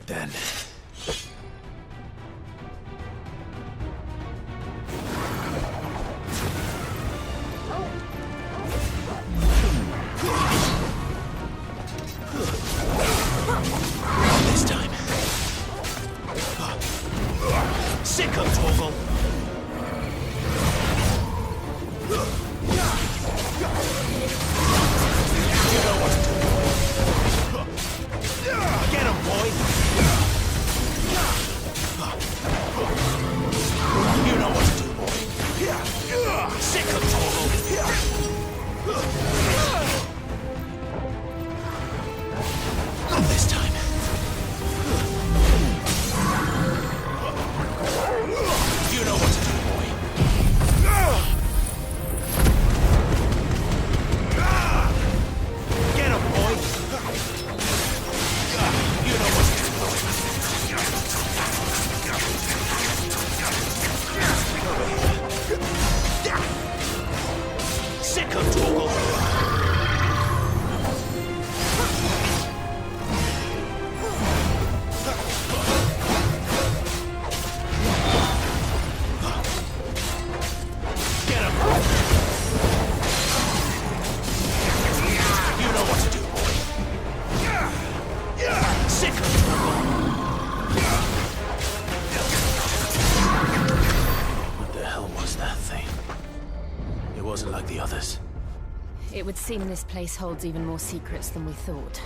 right then. This time. Sick of Torgal. You know what to do. Get him, boy. You know what to do, boy. Sick of Torgal. Not this time. You know what to do, boy. Get him, boy. You know what to do, boy. Sick of Torgal. It would seem this place holds even more secrets than we thought.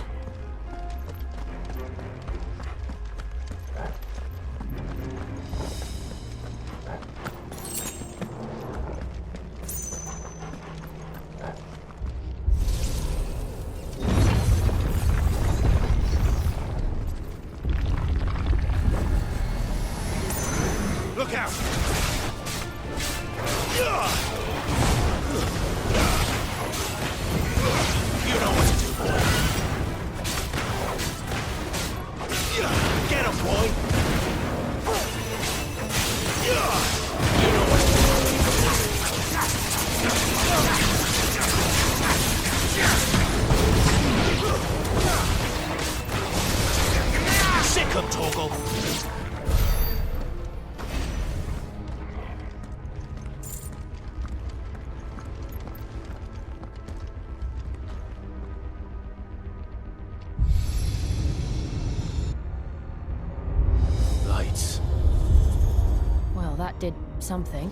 Look out! You know what to do, boy. Get him, boy. You know what to do. Sick of Torgal. That did something.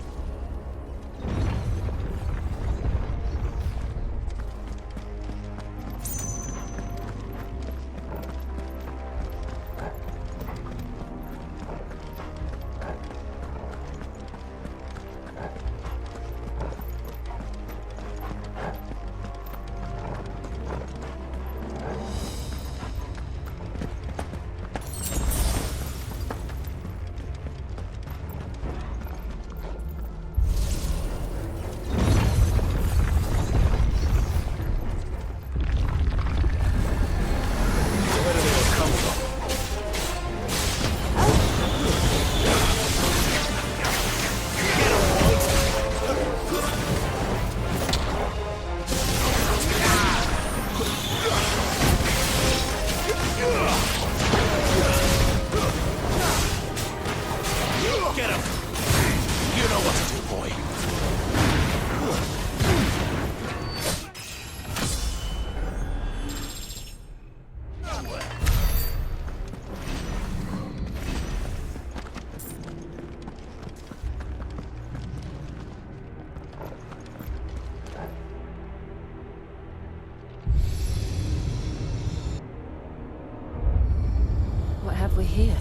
We're here.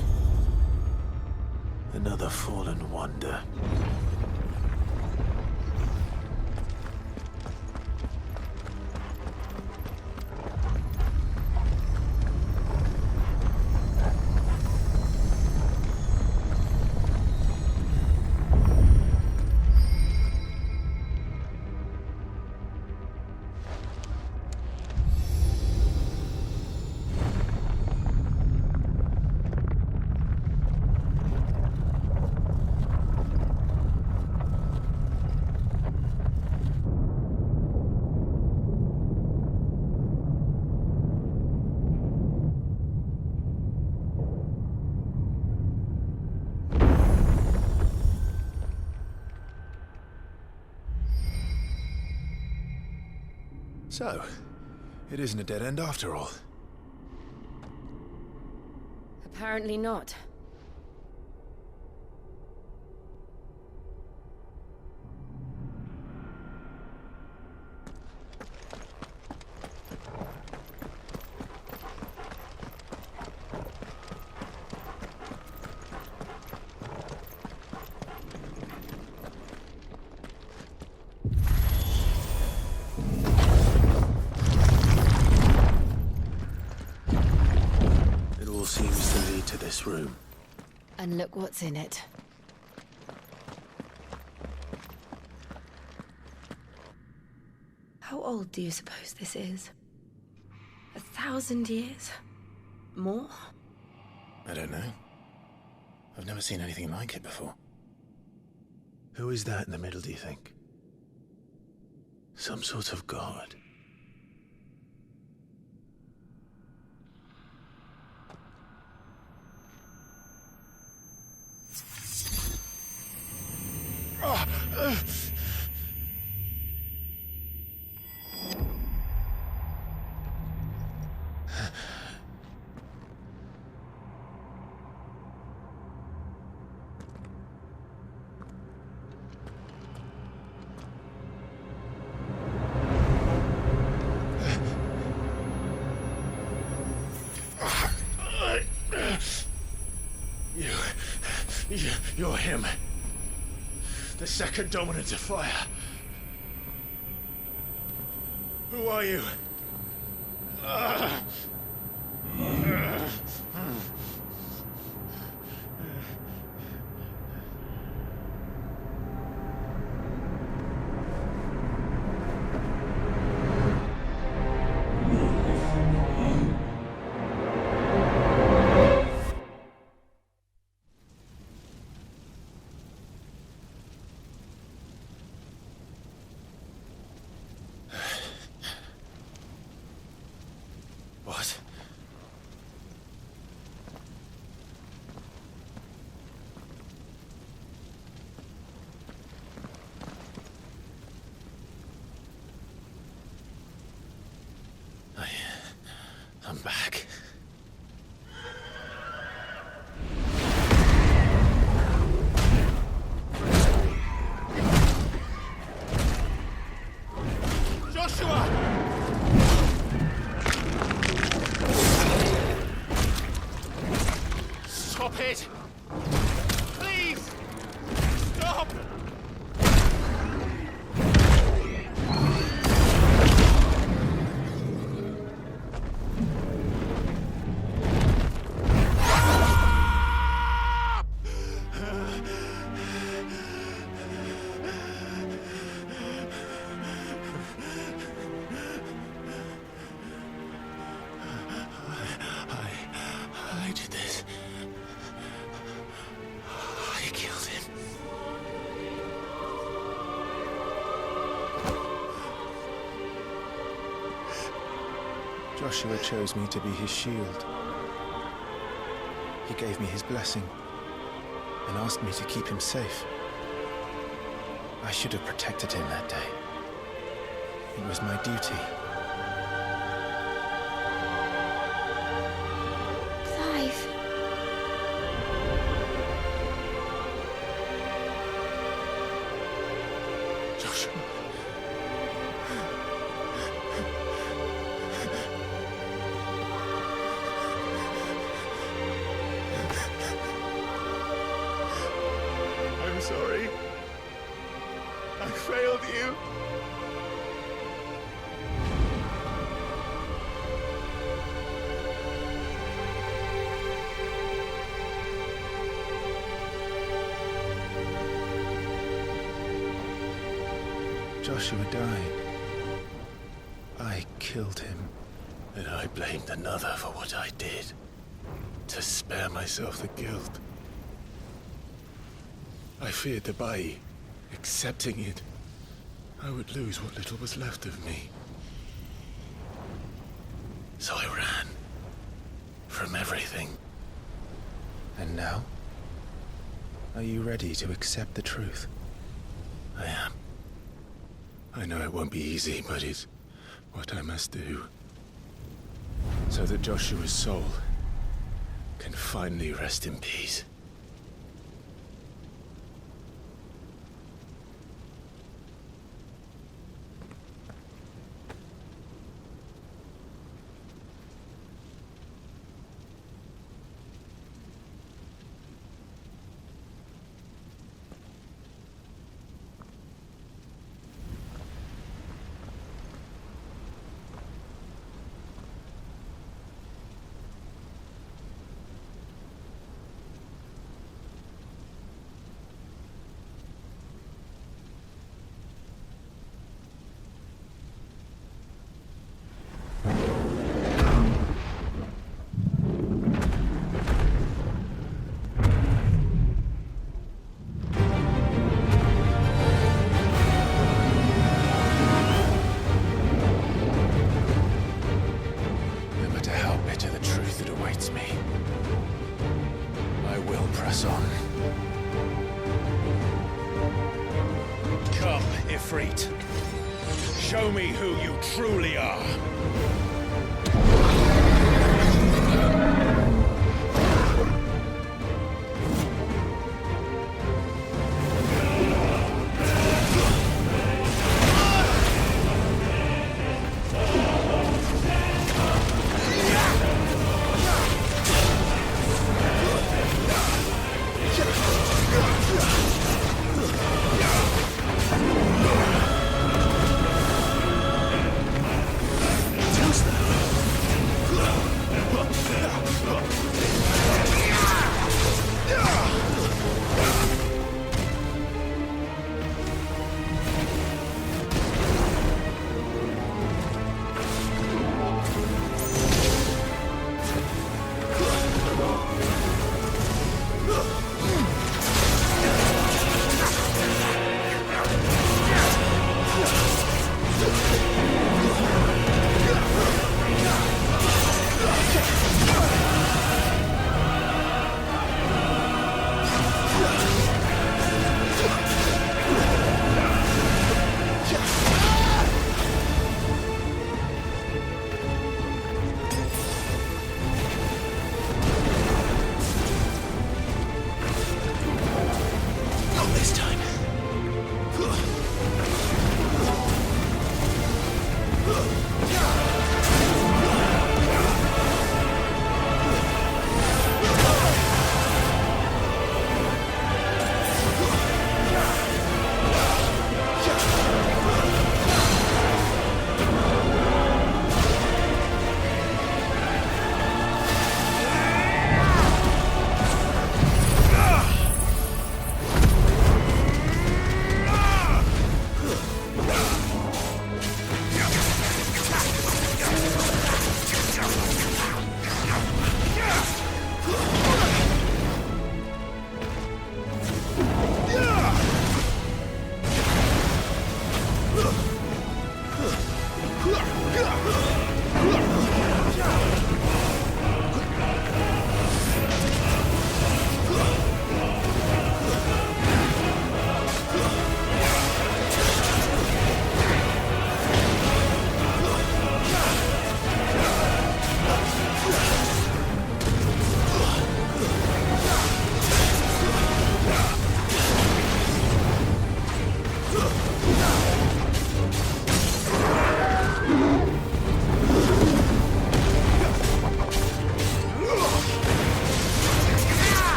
Another fallen wonder. So, it isn't a dead end after all. Apparently not. Seems to lead to this room. And look what's in it. How old do you suppose this is? 1,000 years? More? I don't know. I've never seen anything like it before. Who is that in the middle, do you think? Some sort of god? You're him. The second Dominant of Fire. Who are you? What? I'm back. Joshua! Stop it! Please! Stop! I did this. I killed him. Joshua chose me to be his shield. He gave me his blessing and asked me to keep him safe. I should have protected him that day. It was my duty. Clive. Joshua. I'm sorry. I failed you. Joshua died. I killed him. And I blamed another for what I did. To spare myself the guilt. I feared that by accepting it, I would lose what little was left of me. So I ran. From everything. And now? Are you ready to accept the truth? I am. I know it won't be easy, but it's what I must do, so that Joshua's soul can finally rest in peace. Ifrit. Show me who you truly are.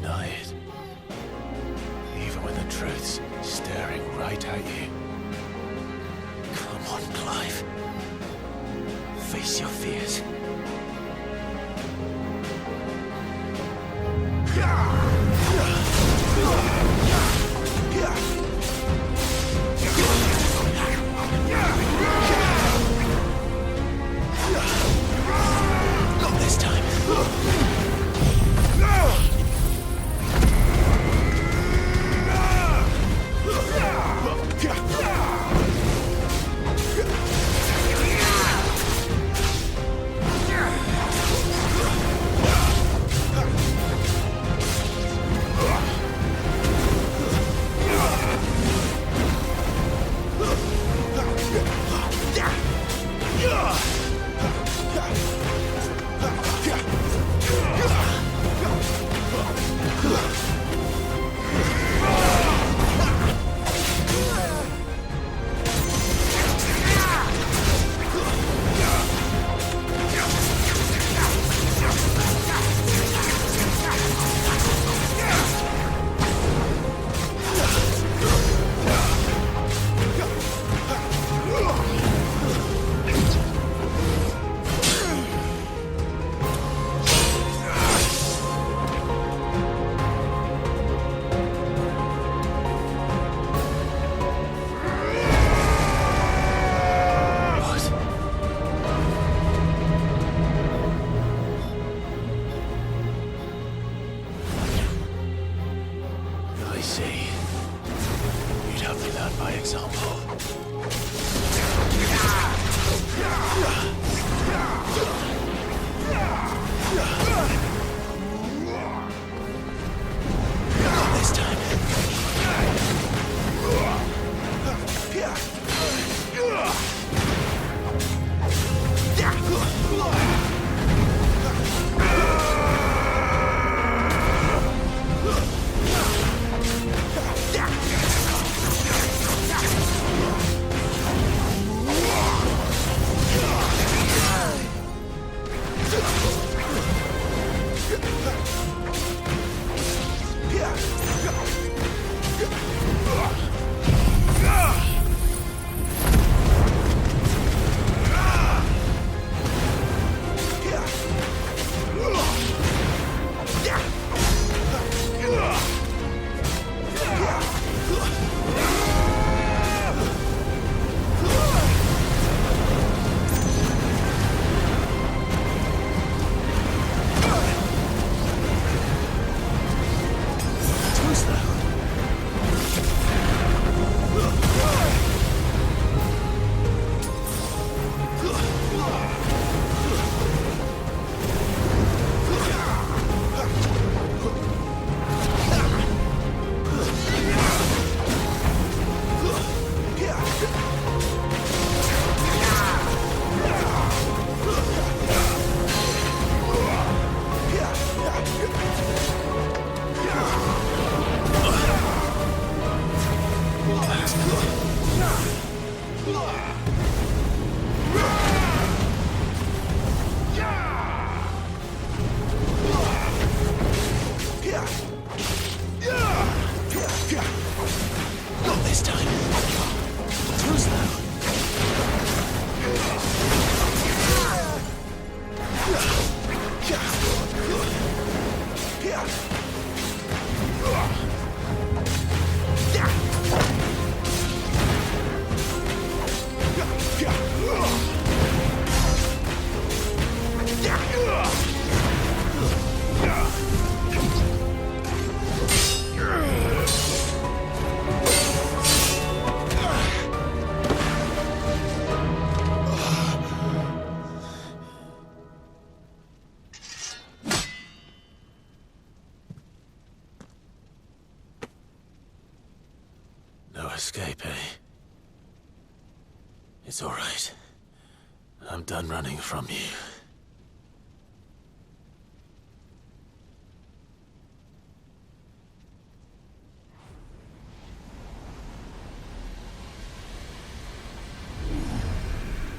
deny it. Even when the truth's staring right at you. Come on, Clive. Face your fears. Not this time. Escape, eh? It's all right. I'm done running from you.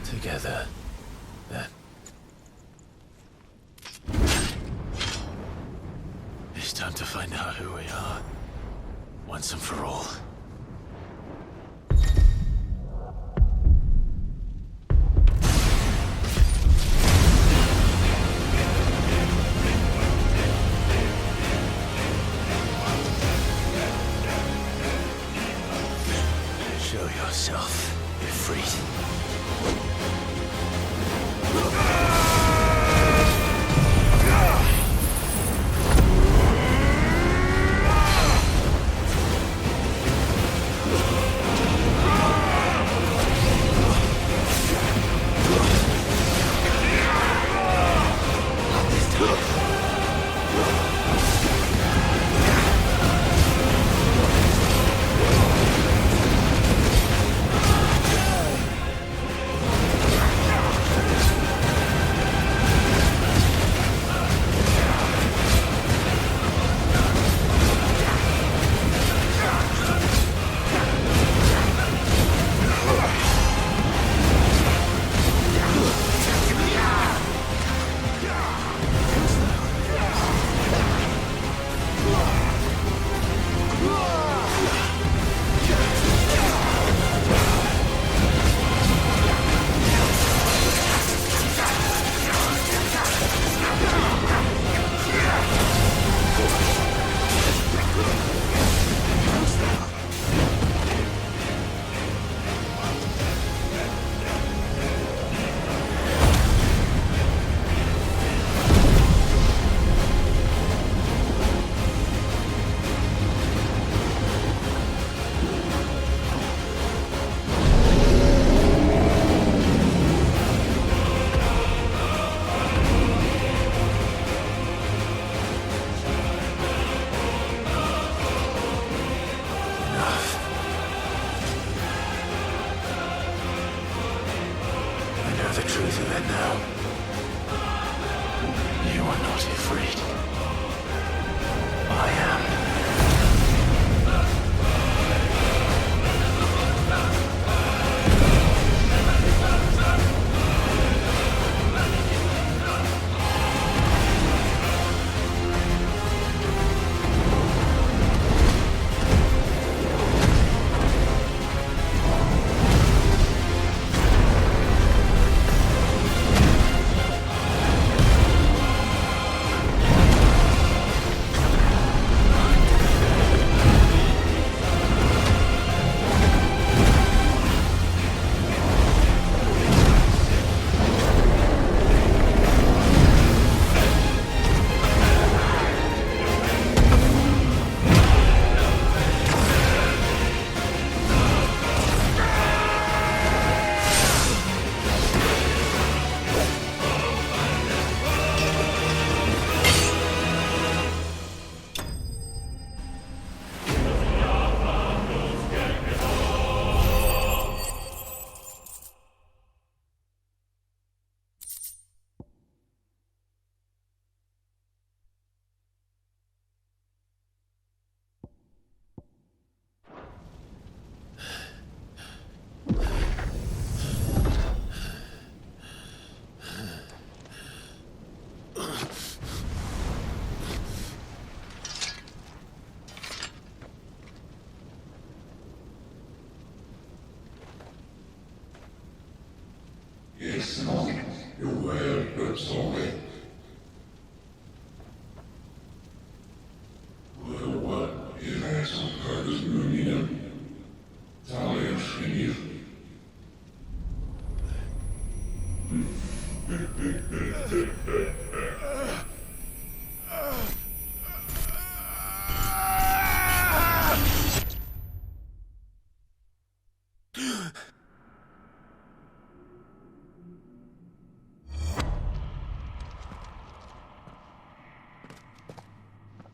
Together, then. This time Time to find out who we are, once and for all. Show yourself, Ifrit.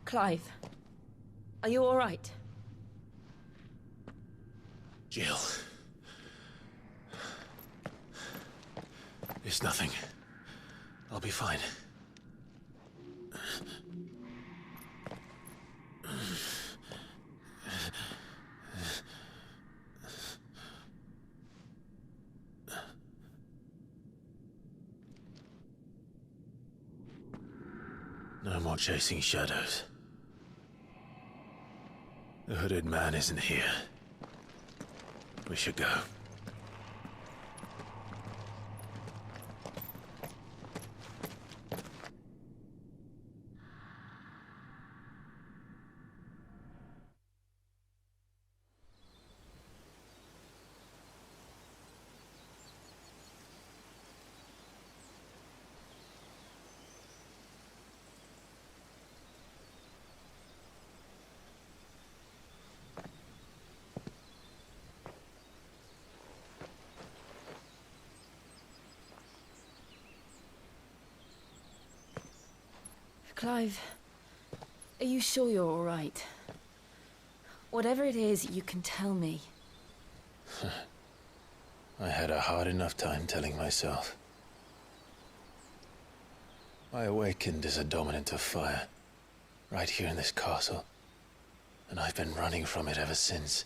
Clive, are you all right? Jill. It's nothing. I'll be fine. No more chasing shadows. The hooded man isn't here. We should go. Clive, are you sure you're all right? Whatever it is, you can tell me. I had a hard enough time telling myself. I awakened as a dominant of fire, right here in this castle, and I've been running from it ever since.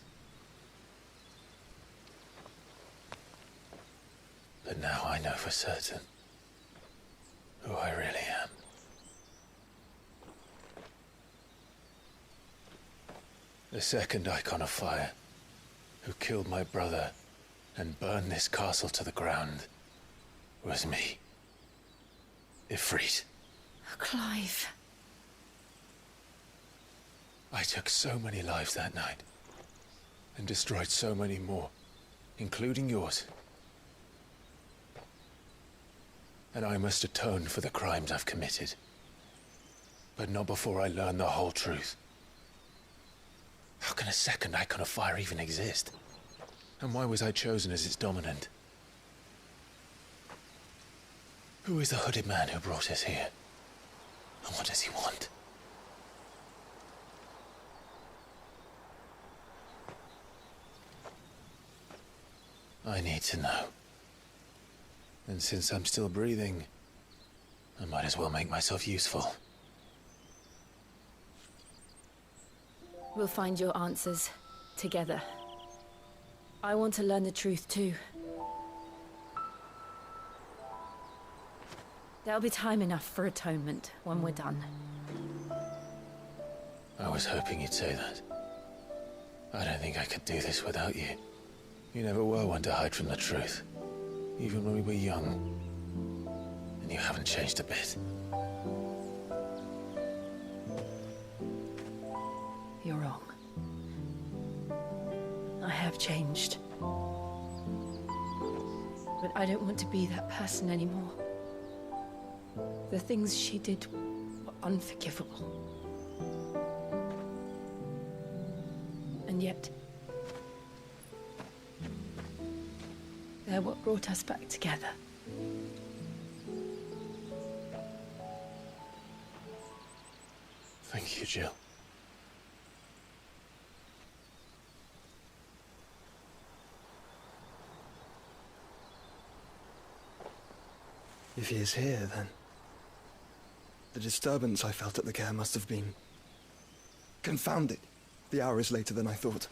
But now I know for certain who I really am. The second Eikon of Fire, who killed my brother and burned this castle to the ground, was me. Ifrit. Clive. I took so many lives that night, and destroyed so many more, including yours. And I must atone for the crimes I've committed. But not before I learn the whole truth. How can a second Eikon of Fire even exist? And why was I chosen as its dominant? Who is the hooded man who brought us here? And what does he want? I need to know. And since I'm still breathing, I might as well make myself useful. We'll find your answers together. I want to learn the truth too. There'll be time enough for atonement when we're done. I was hoping you'd say that. I don't think I could do this without you. You never were one to hide from the truth, even when we were young. And you haven't changed a bit. You're wrong. I have changed. But I don't want to be that person anymore. The things she did were unforgivable. And yet, they're what brought us back together. Thank you, Jill. If he is here, then the disturbance I felt at the care must have been confounded. The hour is later than I thought.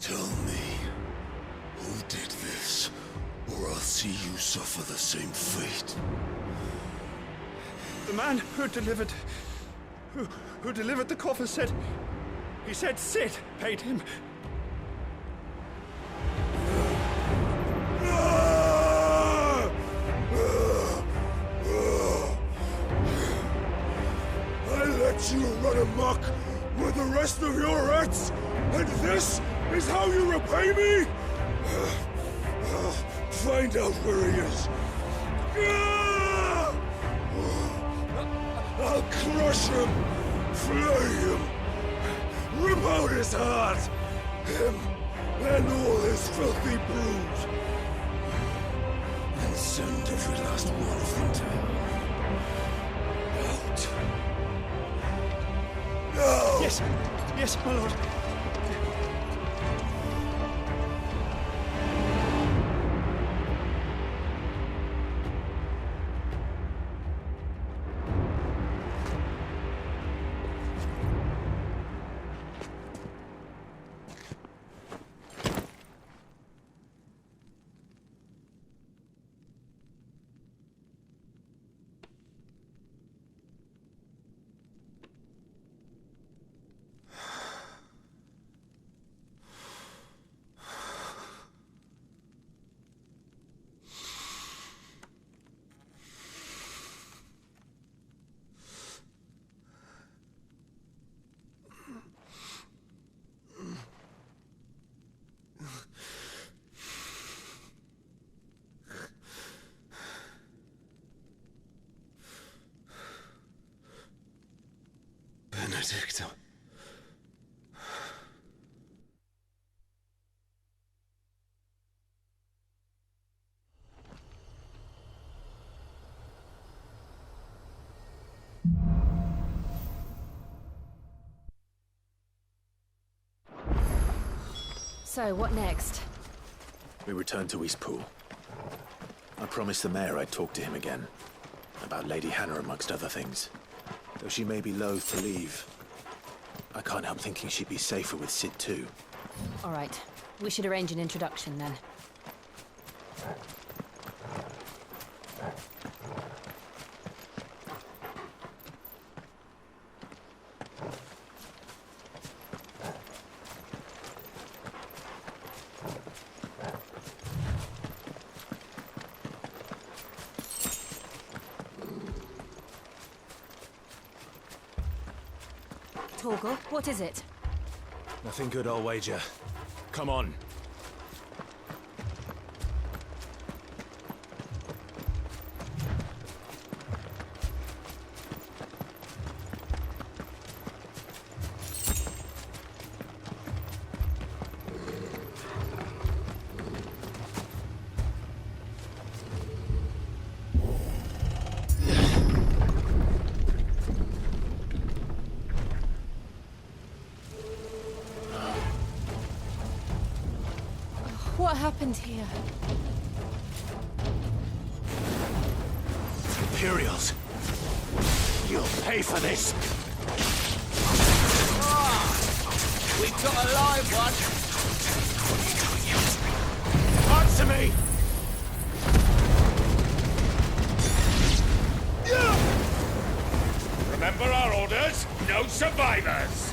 Tell me, who did this, or I'll see you suffer the same fate. The man who delivered the coffer said... He said Sid paid him. I let you run amok with the rest of your rats, and this is how you repay me? Find out where he is. I'll crush him, flay him, rip out his heart, him and all his filthy brood, and send every last one of them to hell. Out. Yes, yes, my lord. Benedicta. So, what next? We return to Eastpool. I promised the mayor I'd talk to him again. About Lady Hannah, amongst other things. Though she may be loath to leave, I can't help thinking she'd be safer with Sid too. All right. We should arrange an introduction then. Torgal, what is it? Nothing good, I'll wager. Come on. What happened here? Imperials! You'll pay for this! We've got a live one! Answer me! Remember our orders? No survivors!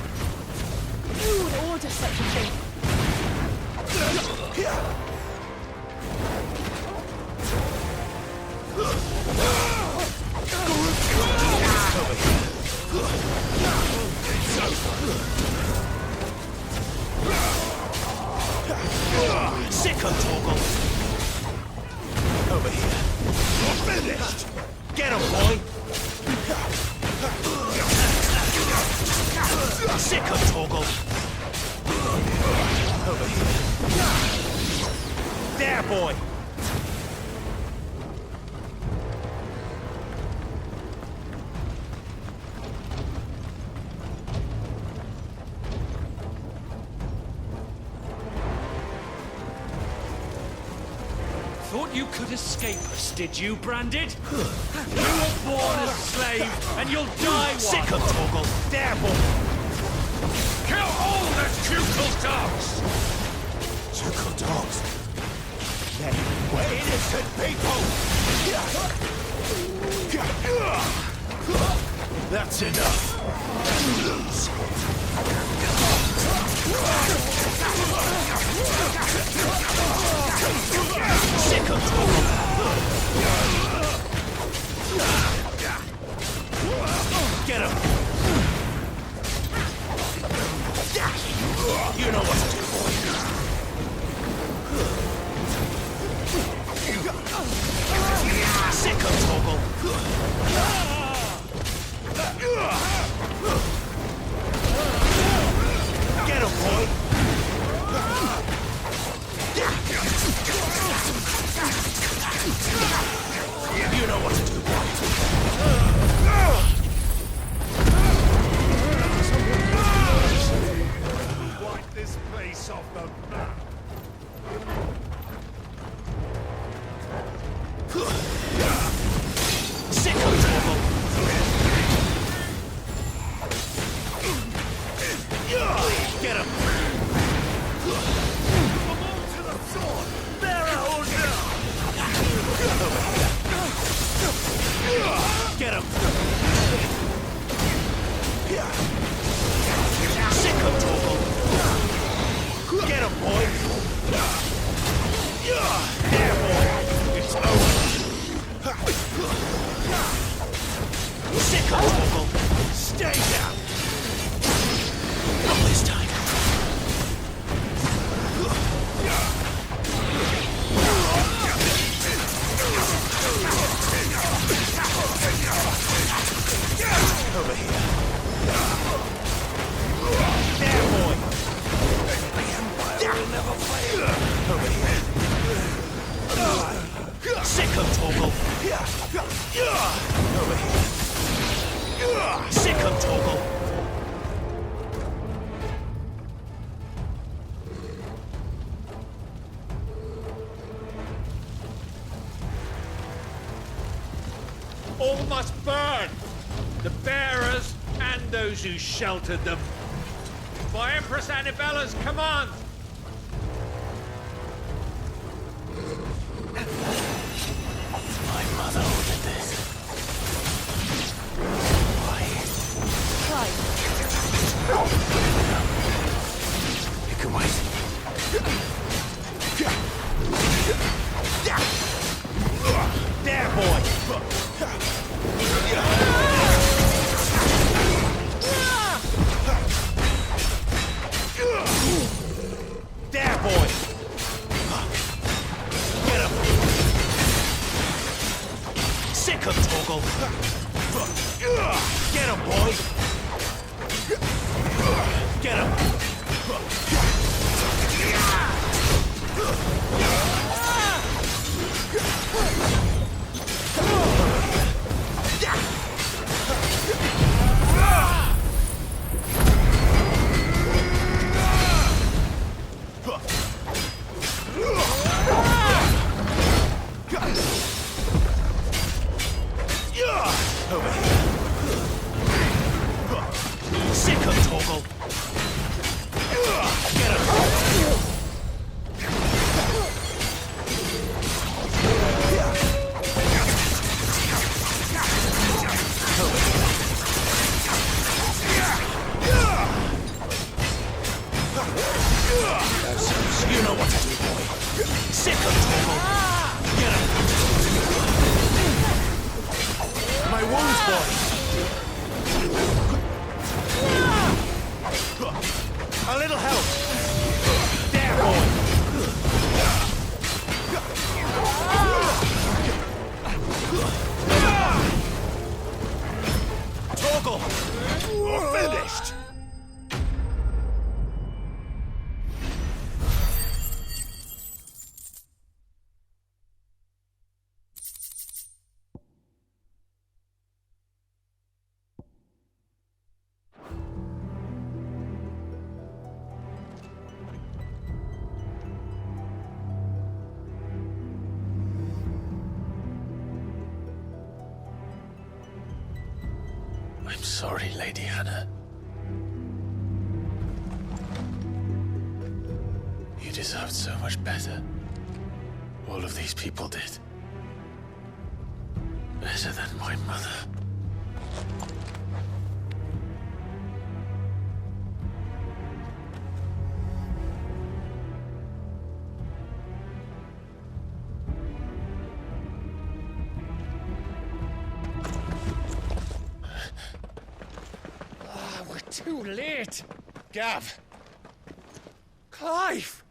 Who would order such a thing? Sick of Torgal! Over here. You're finished! Get him, boy! Sick of Torgal! Over here. There, boy! Thought you could escape us, did you, Branded? You were born a slave, and you'll die one! Sick of Torgal! There, boy! Kill all the ducal dogs! Ducal dogs? We're innocent people! That's enough! Sick of Torgal! Get him! You know what to do, boy! Sick of Torgal! Get him, boy! Over here. Sick 'em, Torgal. All must burn! The bearers and those who sheltered them. By Empress Annibella's command! My mother ordered this. Why? Clive. It can wait. There, boy! There, boy! Get him! Sick of Torgal! Get him, boy! Get him! Over here. Sick of Torgal. Get him. You know what to do, boy. Sick of Torgal. Get him. My wounds, boy! A little help! There, boy! Torgal! We're finished! I'm sorry, Lady Hannah. You deserved so much better. All of these people did. Better than my mother. Too late! Gav! Clive!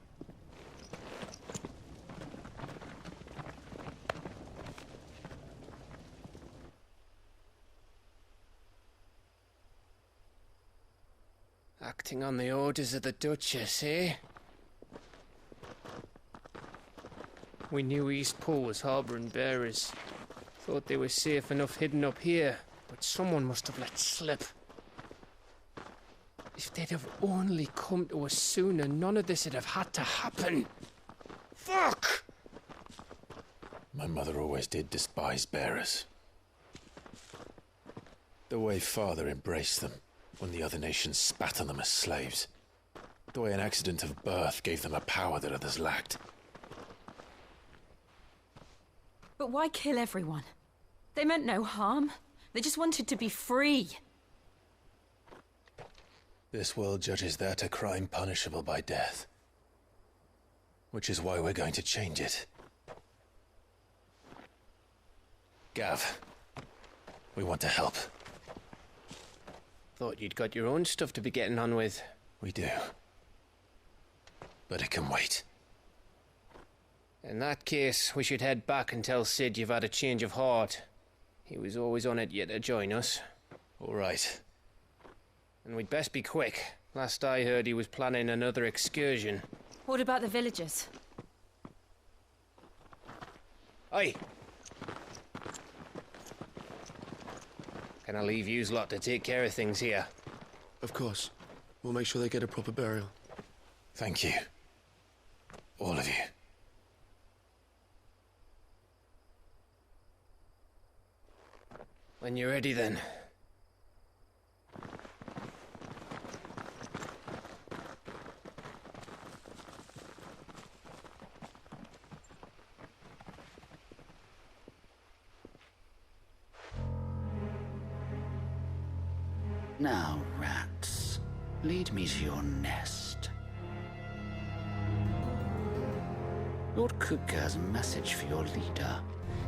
Acting on the orders of the Duchess, eh? We knew East Pool was harbouring bearers. Thought they were safe enough hidden up here, but someone must have let slip. If they'd have only come to us sooner, none of this would have had to happen. Fuck! My mother always did despise bearers. The way Father embraced them when the other nations spat on them as slaves. The way an accident of birth gave them a power that others lacked. But why kill everyone? They meant no harm. They just wanted to be free. This world judges that a crime punishable by death. Which is why we're going to change it. Gav, we want to help. Thought you'd got your own stuff to be getting on with. We do. But it can wait. In that case, we should head back and tell Sid you've had a change of heart. He was always on it yet to join us. All right. And we'd best be quick. Last I heard, he was planning another excursion. What about the villagers? Aye. Can I leave yous lot to take care of things here? Of course. We'll make sure they get a proper burial. Thank you. All of you. When you're ready, then. Now, rats, lead me to your nest. Lord Cook has a message for your leader.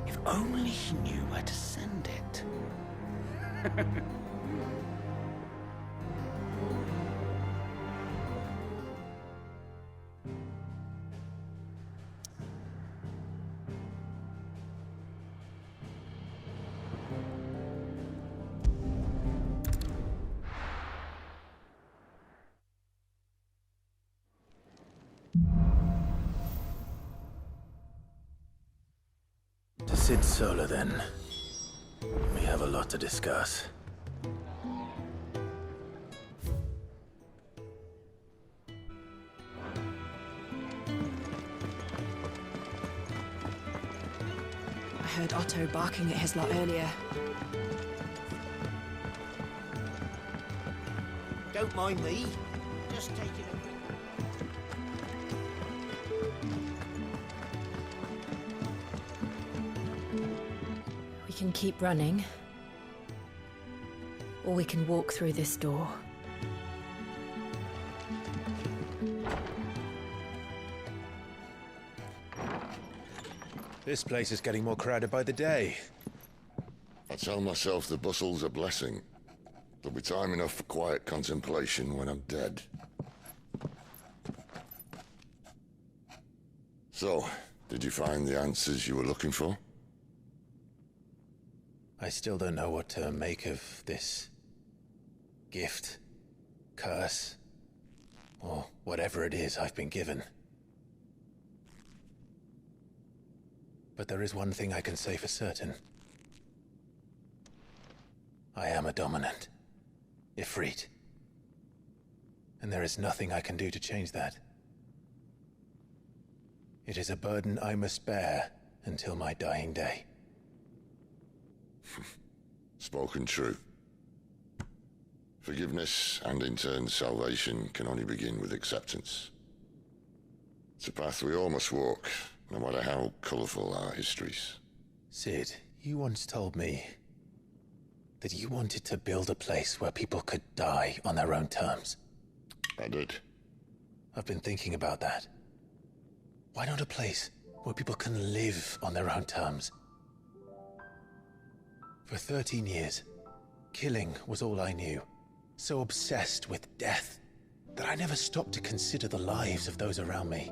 If only he knew where to send it. To sit solo, then. We have a lot to discuss. I heard Otto barking at his lot earlier. Don't mind me. Just taking a quick... We can keep running, or we can walk through this door. This place is getting more crowded by the day. I tell myself the bustle's a blessing. There'll be time enough for quiet contemplation when I'm dead. So, did you find the answers you were looking for? I still don't know what to make of this gift, curse, or whatever it is I've been given. But there is one thing I can say for certain. I am a dominant, Ifrit. And there is nothing I can do to change that. It is a burden I must bear until my dying day. Spoken true. Forgiveness and in turn salvation can only begin with acceptance. It's a path we all must walk, no matter how colourful our histories. Sid, you once told me that you wanted to build a place where people could die on their own terms. I did. I've been thinking about that. Why not a place where people can live on their own terms? For 13 years, killing was all I knew. So obsessed with death that I never stopped to consider the lives of those around me.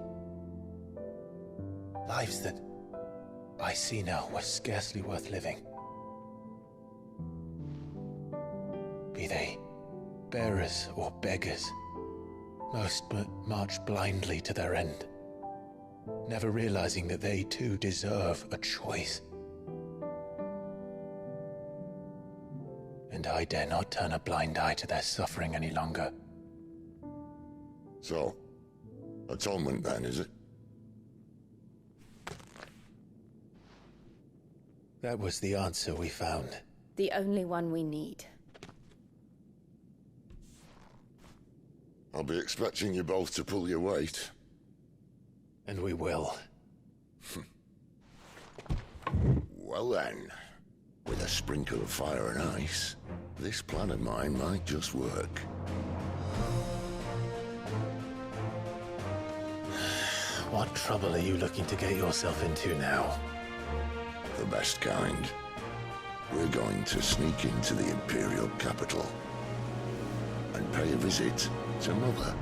Lives that I see now were scarcely worth living. Be they bearers or beggars, most march blindly to their end, never realizing that they too deserve a choice. And I dare not turn a blind eye to their suffering any longer. So, atonement then, is it? That was the answer we found. The only one we need. I'll be expecting you both to pull your weight. And we will. Well then, with a sprinkle of fire and ice, this plan of mine might just work. What trouble are you looking to get yourself into now? The best kind. We're going to sneak into the Imperial capital and pay a visit to Mother.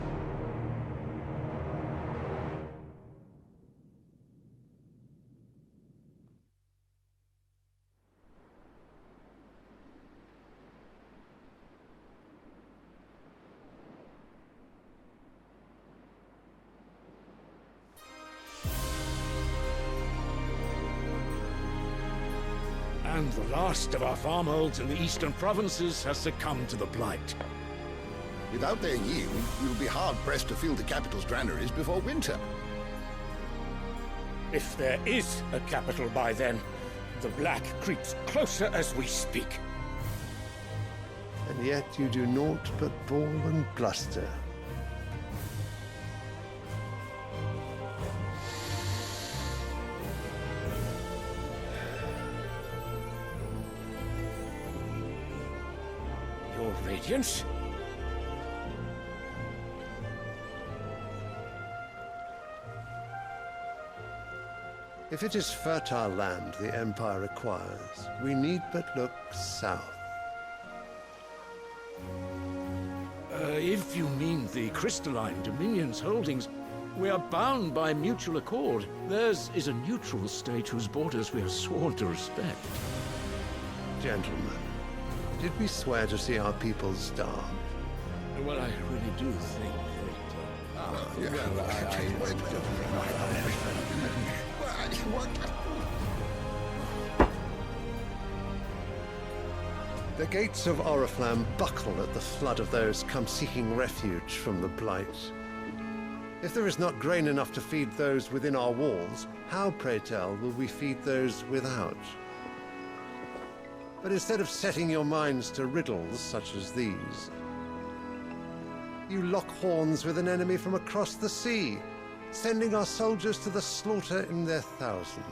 And the last of our farmholds in the eastern provinces has succumbed to the blight. Without their yield, we will be hard-pressed to fill the capital's granaries before winter. If there is a capital by then, the black creeps closer as we speak. And yet you do naught but bawl and bluster. Your Radiance? If it is fertile land the Empire requires, we need but look south. If you mean the crystalline Dominion's holdings, we are bound by mutual accord. Theirs is a neutral state whose borders we are sworn to respect. Gentlemen, did we swear to see our people starve? Well, I really do think The gates of Oriflamme buckle at the flood of those come seeking refuge from the blight. If there is not grain enough to feed those within our walls, how, pray tell, will we feed those without? But instead of setting your minds to riddles such as these, you lock horns with an enemy from across the sea, sending our soldiers to the slaughter in their thousands.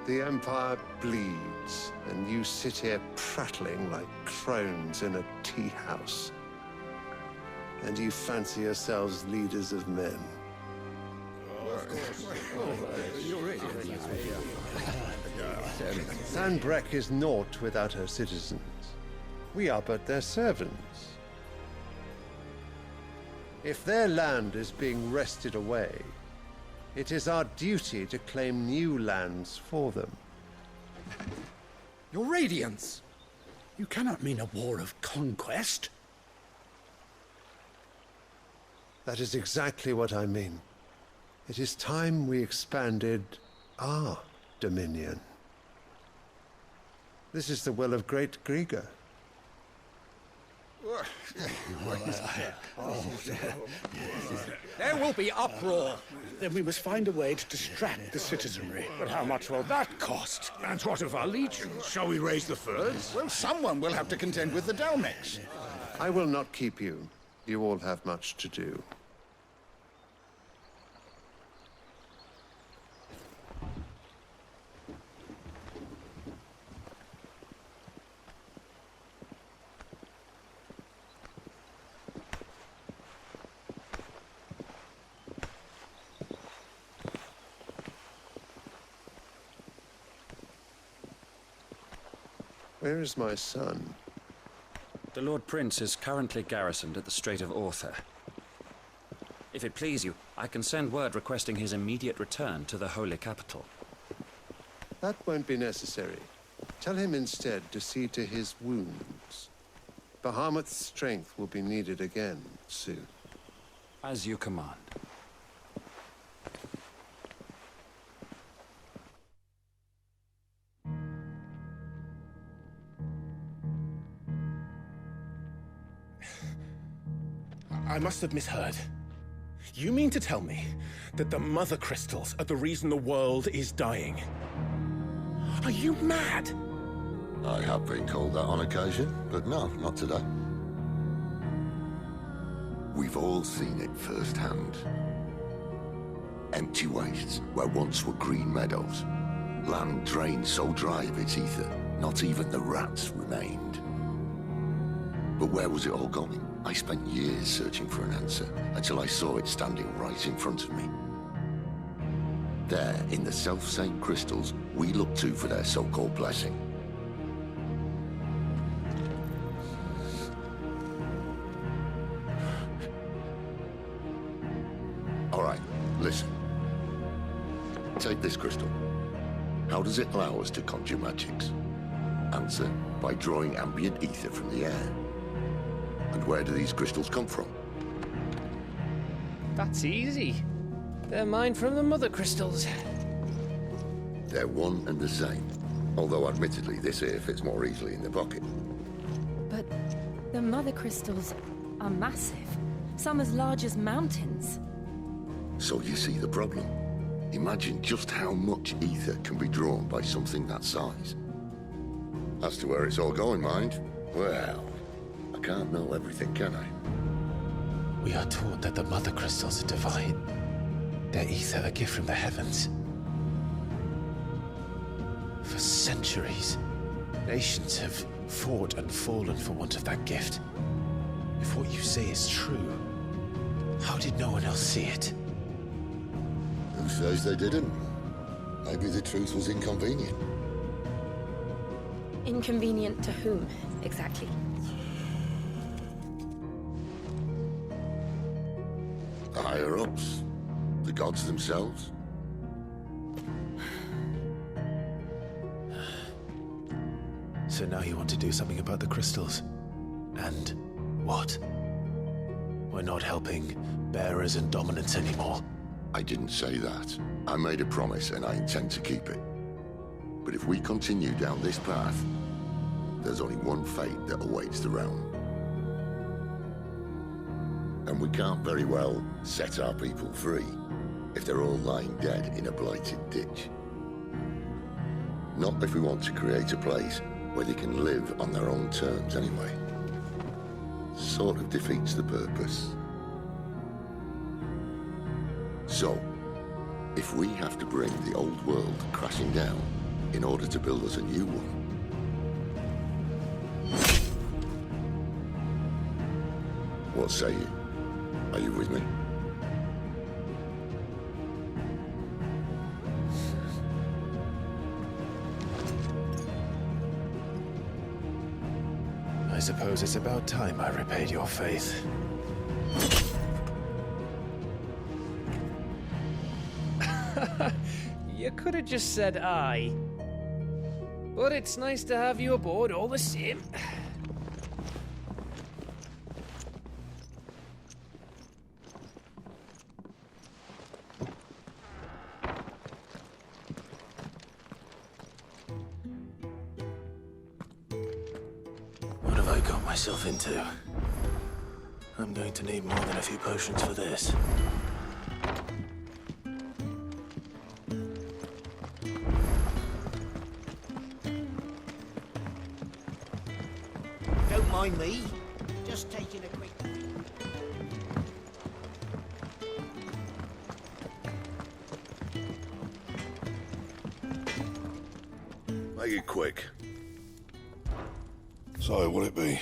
The Empire bleeds, and you sit here prattling like crones in a tea house. And you fancy yourselves leaders of men. Sanbreque is naught without her citizens. We are but their servants. If their land is being wrested away, it is our duty to claim new lands for them. Your Radiance! You cannot mean a war of conquest. That is exactly what I mean. It is time we expanded our dominion. This is the will of great Grieger. there will be uproar. Then we must find a way to distract the citizenry. But how much will that cost? And what of our legions? Shall we raise the furs? Well, someone will have to contend with the Dalmex. I will not keep you. You all have much to do. Where is my son? The Lord Prince is currently garrisoned at the Strait of Arthur. If it please you, I can send word requesting his immediate return to the Holy Capital. That won't be necessary. Tell him instead to see to his wounds. Bahamut's strength will be needed again soon. As you command. I must have misheard. You mean to tell me that the mother crystals are the reason the world is dying? Are you mad? I have been called that on occasion, but no, not today. We've all seen it firsthand. Empty wastes where once were green meadows. Land drained so dry of its ether, not even the rats remained. But where was it all going? I spent years searching for an answer, until I saw it standing right in front of me. There, in the self-same crystals, we look to for their so-called blessing. All right, listen. Take this crystal. How does it allow us to conjure magics? Answer, by drawing ambient ether from the air. And where do these crystals come from? That's easy. They're mined from the mother crystals. They're one and the same. Although, admittedly, this here fits more easily in the pocket. But the mother crystals are massive. Some as large as mountains. So you see the problem. Imagine just how much ether can be drawn by something that size. As to where it's all going, mind, well, I can't know everything, can I? We are taught that the mother crystals are divine. Their ether a gift from the heavens. For centuries, nations have fought and fallen for want of that gift. If what you say is true, how did no one else see it? Who says they didn't? Maybe the truth was inconvenient. Inconvenient to whom, exactly? The higher-ups? The gods themselves? So now you want to do something about the crystals? And what? We're not helping bearers and dominants anymore. I didn't say that. I made a promise and I intend to keep it. But if we continue down this path, there's only one fate that awaits the realm. And we can't very well set our people free if they're all lying dead in a blighted ditch. Not if we want to create a place where they can live on their own terms anyway. Sort of defeats the purpose. So, if we have to bring the old world crashing down in order to build us a new one, what say you? Are you with me? I suppose it's about time I repaid your faith. You could have just said aye. But it's nice to have you aboard all the same. What have I got myself into? I'm going to need more than a few potions for this. Don't mind me. Just taking a quick... Make it quick. So, what'll it be?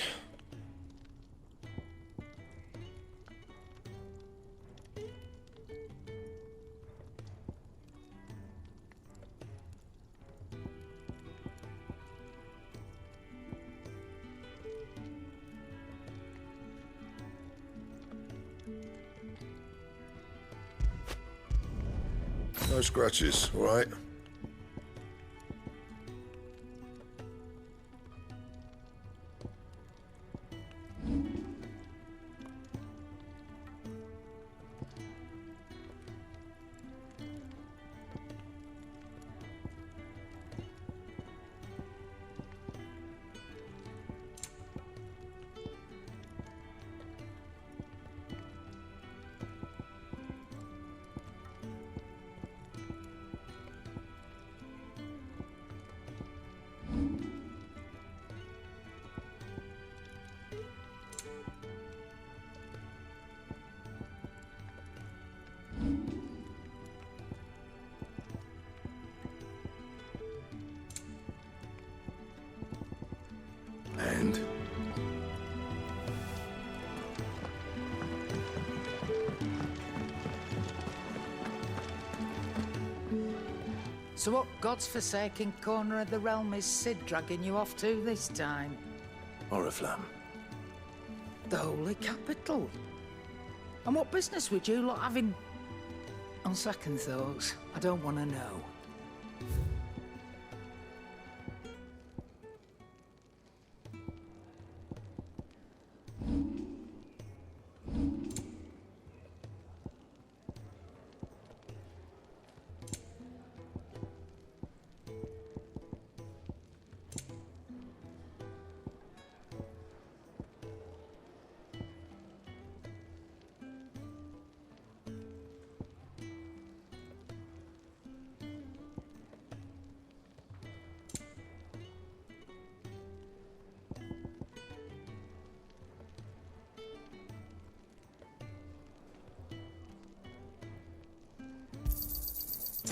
No scratches, all right? And? So what God's forsaken corner of the realm is Sid dragging you off to this time? Oriflamme. The Holy Capital. And what business would you lot having... On second thoughts, I don't want to know.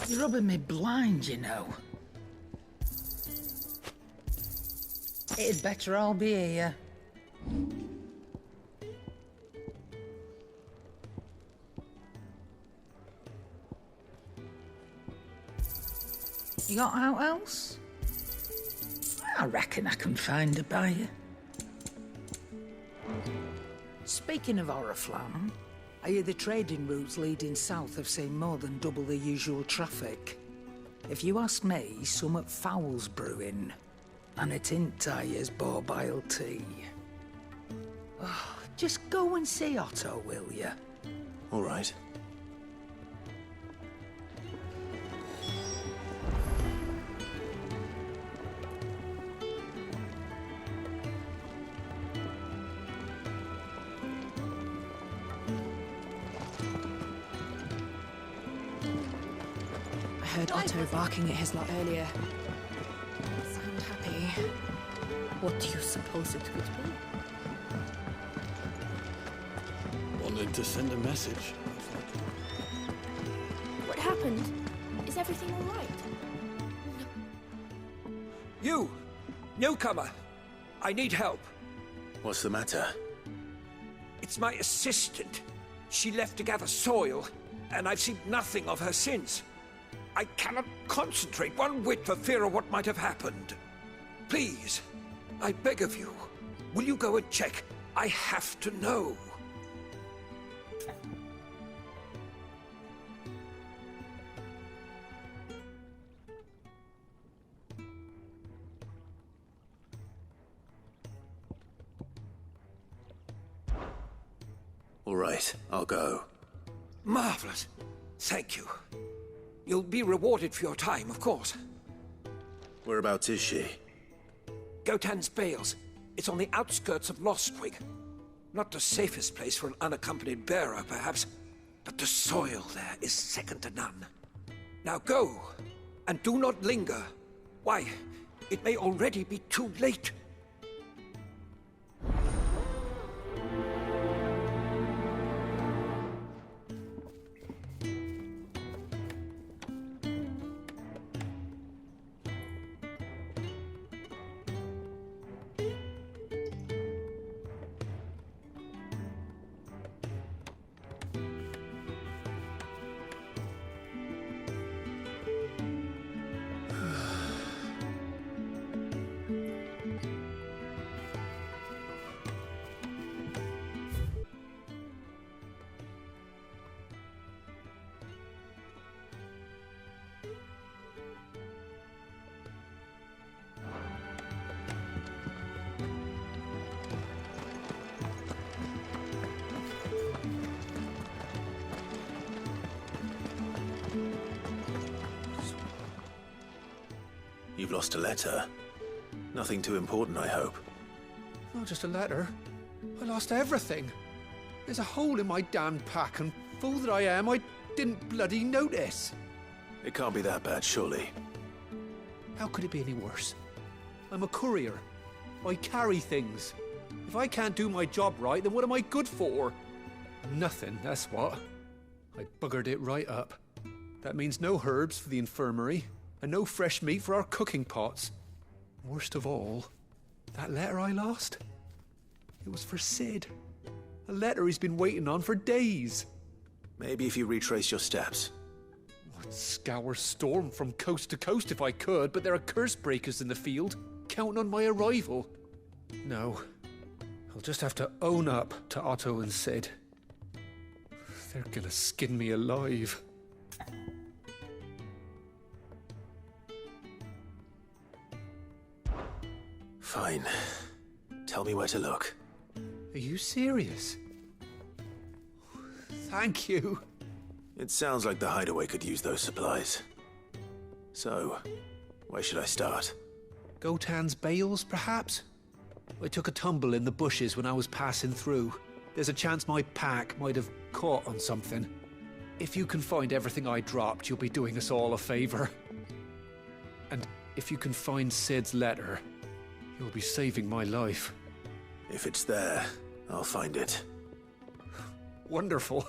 You're rubbing me blind, you know. It'd better all be here. You got out else? I reckon I can find a buyer. Speaking of Oriflamme, I hear the trading routes leading south have seen more than double the usual traffic. If you ask me, somewhat foul's brewing. And it ain't Tyre's borbile tea. Oh, just go and see Otto, will you? All right. I heard Otto barking at his lot earlier. Sound happy. What do you suppose it could be? Wanted to send a message. What happened? Is everything all right? You! Newcomer! I need help. What's the matter? It's my assistant. She left to gather soil, and I've seen nothing of her since. I cannot concentrate one whit for fear of what might have happened. Please, I beg of you, will you go and check? I have to know. All right, I'll go. Marvelous. Thank you. You'll be rewarded for your time, of course. Whereabouts is she? Gotan's Bales. It's on the outskirts of Lostwig. Not the safest place for an unaccompanied bearer, perhaps, but the soil there is second to none. Now go, and do not linger. Why, it may already be too late. You've lost a letter. Nothing too important, I hope. Not just a letter. I lost everything. There's a hole in my damned pack, and fool that I am, I didn't bloody notice. It can't be that bad, surely. How could it be any worse? I'm a courier. I carry things. If I can't do my job right, then what am I good for? Nothing, that's what. I buggered it right up. That means no herbs for the infirmary, and no fresh meat for our cooking pots. Worst of all, that letter I lost? It was for Sid. A letter he's been waiting on for days. Maybe if you retrace your steps. I'd scour Storm from coast to coast if I could, but there are curse breakers in the field, counting on my arrival. No, I'll just have to own up to Otto and Sid. They're gonna skin me alive. Fine. Tell me where to look. Are you serious? Thank you. It sounds like the hideaway could use those supplies. So, where should I start? Gotan's Bales, perhaps? I took a tumble in the bushes when I was passing through. There's a chance my pack might have caught on something. If you can find everything I dropped, you'll be doing us all a favor. And if you can find Sid's letter, you'll be saving my life. If it's there, I'll find it. Wonderful.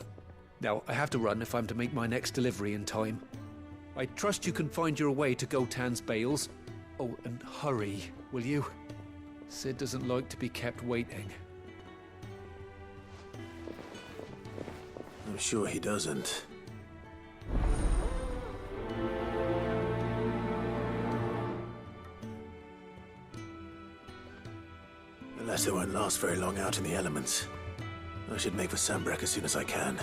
Now, I have to run if I'm to make my next delivery in time. I trust you can find your way to Gotan's bales. Oh, and hurry, will you? Sid doesn't like to be kept waiting. I'm sure he doesn't. The letter won't last very long out in the elements. I should make for Sambrek as soon as I can.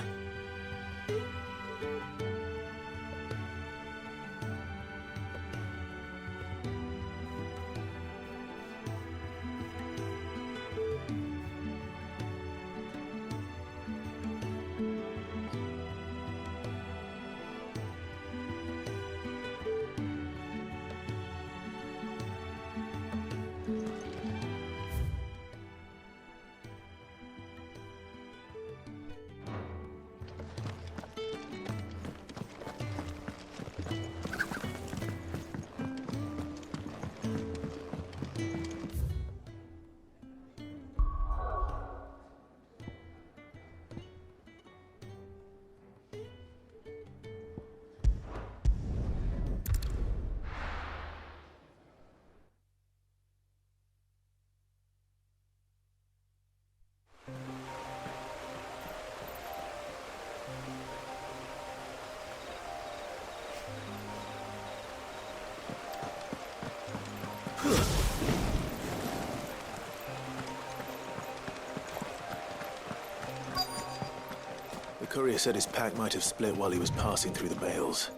The courier said his pack might have split while he was passing through the bales.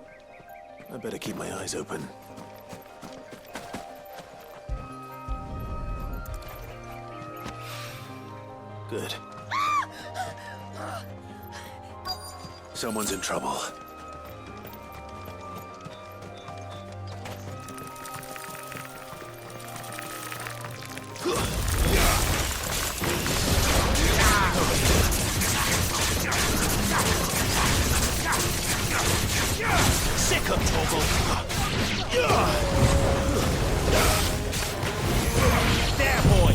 I better keep my eyes open. Good. Someone's in trouble. Sick of Toggle! There, boy!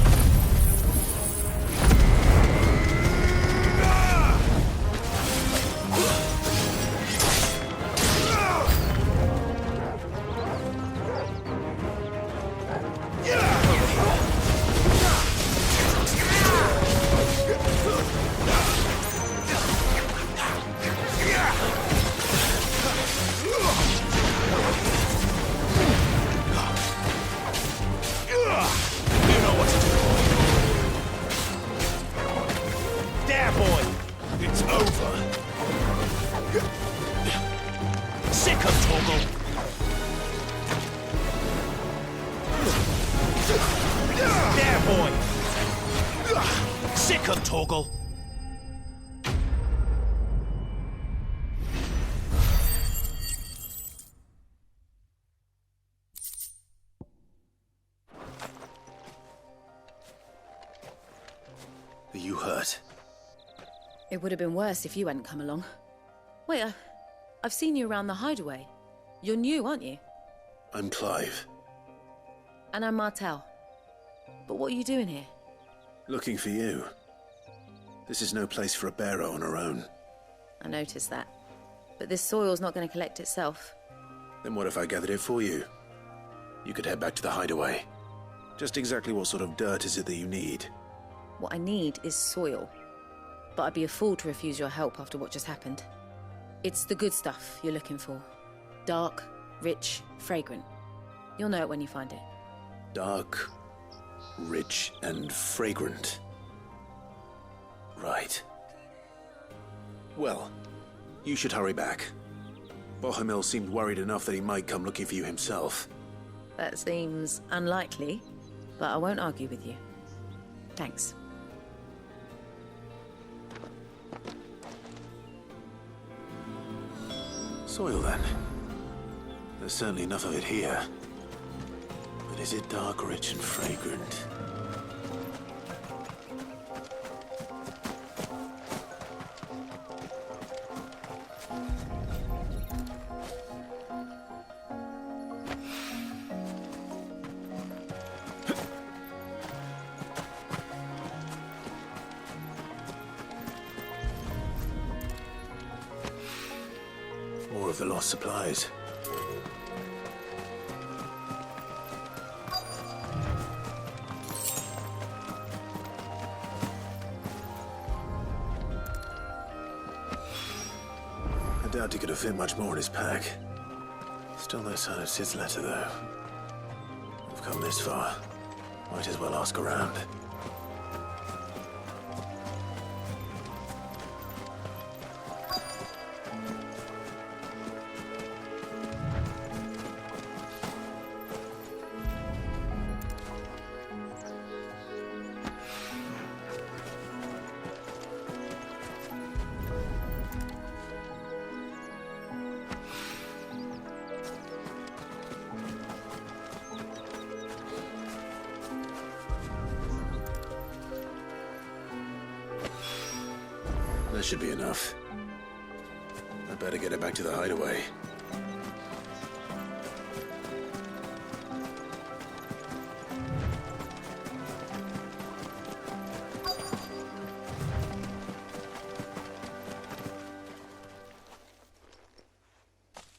Toggle. Are you hurt? It would have been worse if you hadn't come along. Wait, I've seen you around the hideaway. You're new, aren't you? I'm Clive. And I'm Martel. But what are you doing here? Looking for you. This is no place for a bearer on her own. I noticed that. But this soil's not going to collect itself. Then what if I gathered it for you? You could head back to the hideaway. Just exactly what sort of dirt is it that you need? What I need is soil. But I'd be a fool to refuse your help after what just happened. It's the good stuff you're looking for. Dark, rich, fragrant. You'll know it when you find it. Dark, rich, and fragrant. Right. Well, you should hurry back. Bohemil seemed worried enough that he might come looking for you himself. That seems unlikely, but I won't argue with you. Thanks. Soil, then. There's certainly enough of it here. But is it dark, rich, and fragrant? More of the lost supplies. he could have fit much more in his pack. Still no sign of Sid's letter, though. We've come this far. Might as well ask around. That should be enough. I better get it back to the hideaway.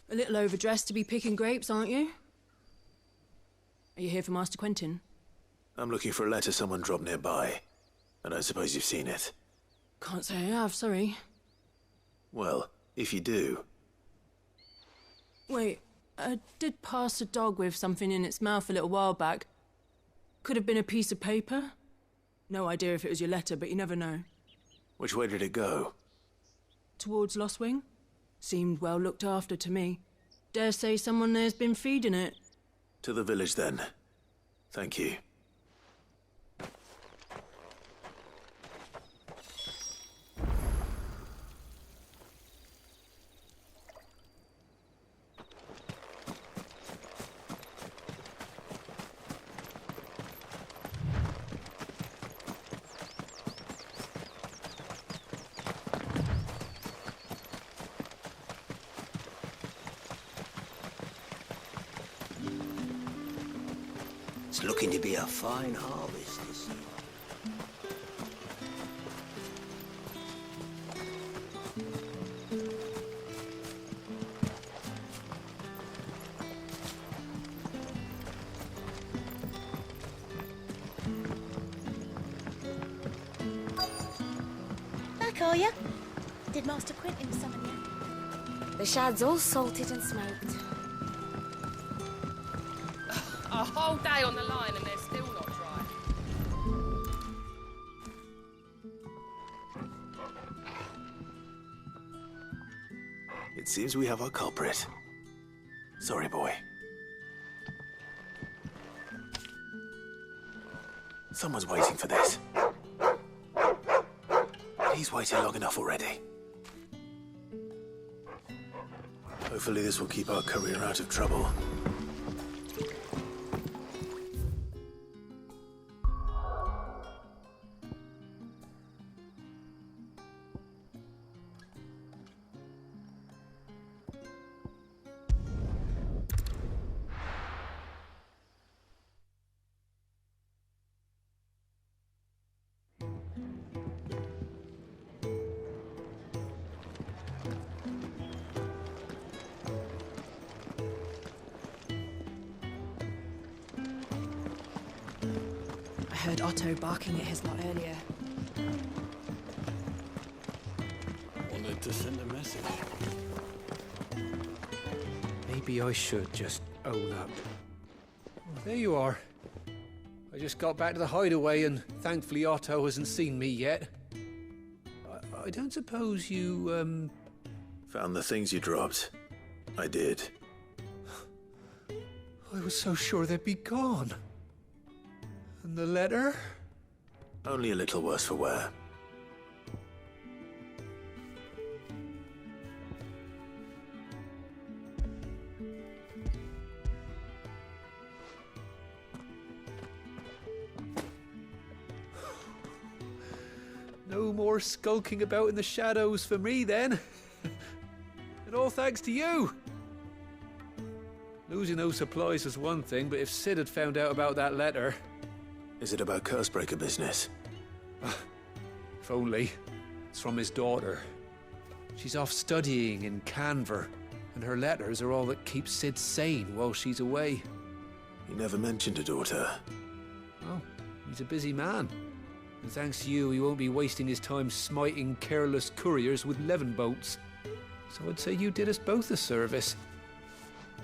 A little overdressed to be picking grapes, aren't you? Are you here for Master Quentin? I'm looking for a letter someone dropped nearby. And I suppose you've seen it. Can't say I have, sorry. Well, if you do... Wait, I did pass a dog with something in its mouth a little while back. Could have been a piece of paper. No idea if it was your letter, but you never know. Which way did it go? Towards Lostwing. Seemed well looked after to me. Dare say someone there's been feeding it. To the village, then. Thank you. It's looking to be a fine harvest this year. Back, are you? Did Master Quentin summon you? The shad's all salted and smoked. A whole day on the line and they're still not dry. It seems we have our culprit. Sorry, boy. Someone's waiting for this. He's waited long enough already. Hopefully this will keep our courier out of trouble. I heard Otto barking at his lot earlier. Wanted to send a message. Maybe I should just own up. There you are. I just got back to the hideaway and thankfully Otto hasn't seen me yet. I don't suppose you, Found the things you dropped. I did. I was so sure they'd be gone. And the letter? Only a little worse for wear. No more skulking about in the shadows for me, then. And all thanks to you. Losing those supplies was one thing, but if Sid had found out about that letter... Is it about Cursebreaker business? If only. It's from his daughter. She's off studying in Canver, and her letters are all that keep Sid sane while she's away. He never mentioned a daughter. Oh, he's a busy man. And thanks to you, he won't be wasting his time smiting careless couriers with levin boats. So I'd say you did us both a service.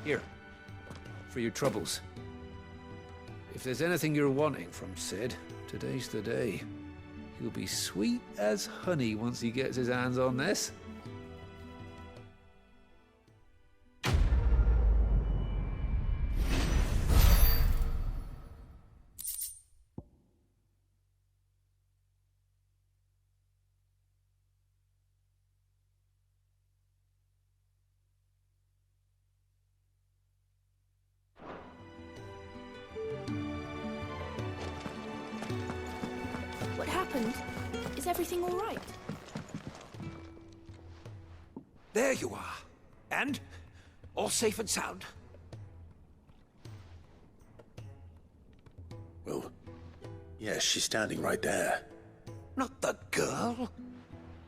Here, for your troubles. If there's anything you're wanting from Sid, today's the day. He'll be sweet as honey once he gets his hands on this. What happened? Is everything all right? There you are. And? All safe and sound? Well, yes, she's standing right there. Not the girl.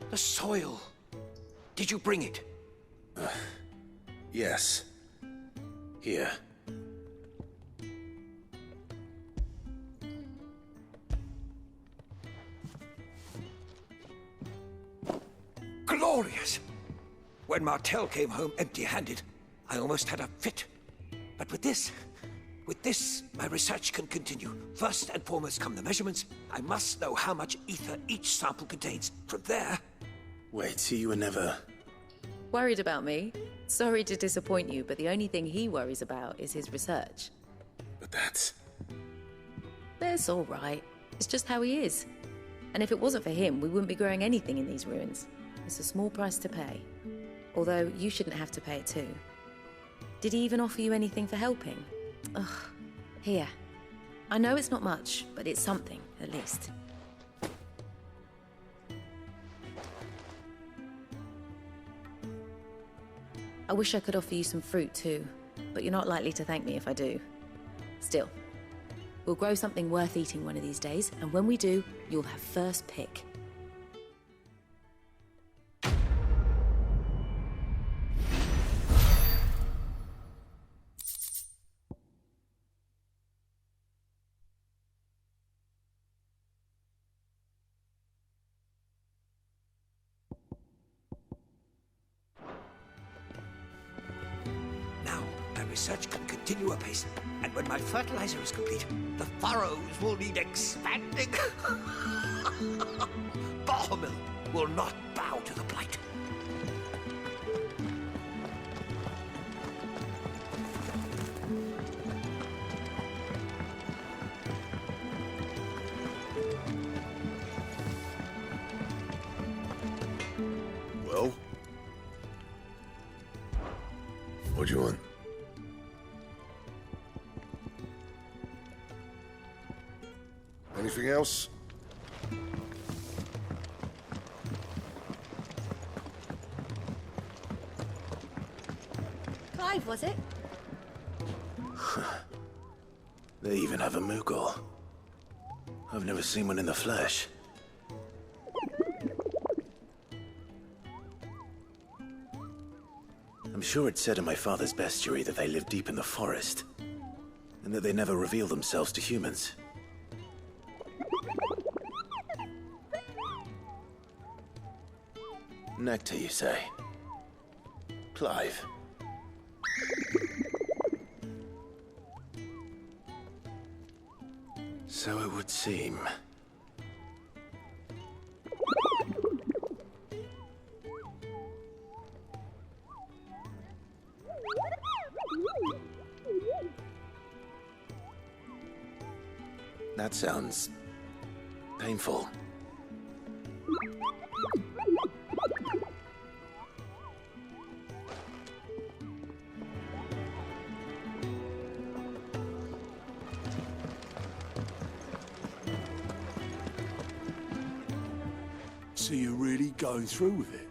The soil. Did you bring it? Yes. Here. Glorious! When Martel came home empty-handed, I almost had a fit. But with this, my research can continue. First and foremost come the measurements. I must know how much ether each sample contains. From there... Wait, so you were never... Worried about me? Sorry to disappoint you, but the only thing he worries about is his research. But that's all right. It's just how he is. And if it wasn't for him, we wouldn't be growing anything in these ruins. It's a small price to pay. Although, you shouldn't have to pay it too. Did he even offer you anything for helping? Ugh. Here. I know it's not much, but it's something, at least. I wish I could offer you some fruit too, but you're not likely to thank me if I do. Still, we'll grow something worth eating one of these days, and when we do, you'll have first pick. Research can continue apace, and when my fertilizer is complete, the furrows will need expanding. Bahamil will not bow to the blight. Well? What do you want? Anything else? Clive, was it? They even have a Mughal. I've never seen one in the flesh. I'm sure it said in my father's bestiary that they live deep in the forest, and that they never reveal themselves to humans. Nectar, you say? Clive. So it would seem. That sounds painful. So you're really going through with it?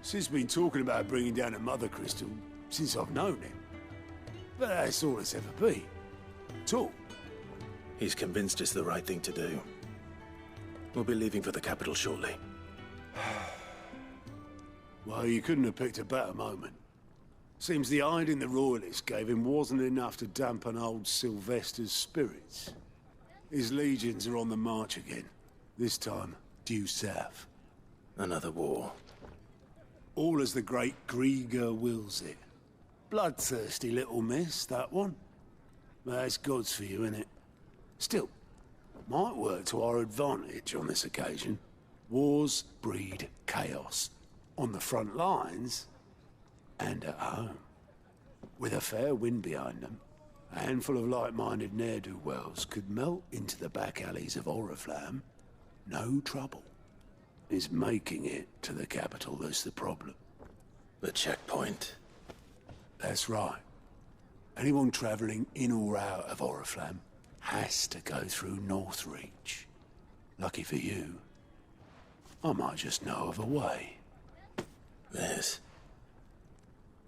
Sid's been talking about bringing down a mother crystal since I've known him. But that's all it's ever been. Talk. He's convinced it's the right thing to do. We'll be leaving for the capital shortly. Well, you couldn't have picked a better moment. Seems the hiding the royalists gave him wasn't enough to dampen old Sylvester's spirits. His legions are on the march again. This time, due south. Another war. All as the great Grieger wills it. Bloodthirsty little miss, that one. But that's God's for you, innit? Still, might work to our advantage on this occasion. Wars breed chaos. On the front lines, and at home. With a fair wind behind them, a handful of like-minded ne'er-do-wells could melt into the back alleys of Oriflamme. No trouble. It's making it to the capital that's the problem. The checkpoint. That's right. Anyone travelling in or out of Oriflamme has to go through Northreach. Lucky for you, I might just know of a way. This?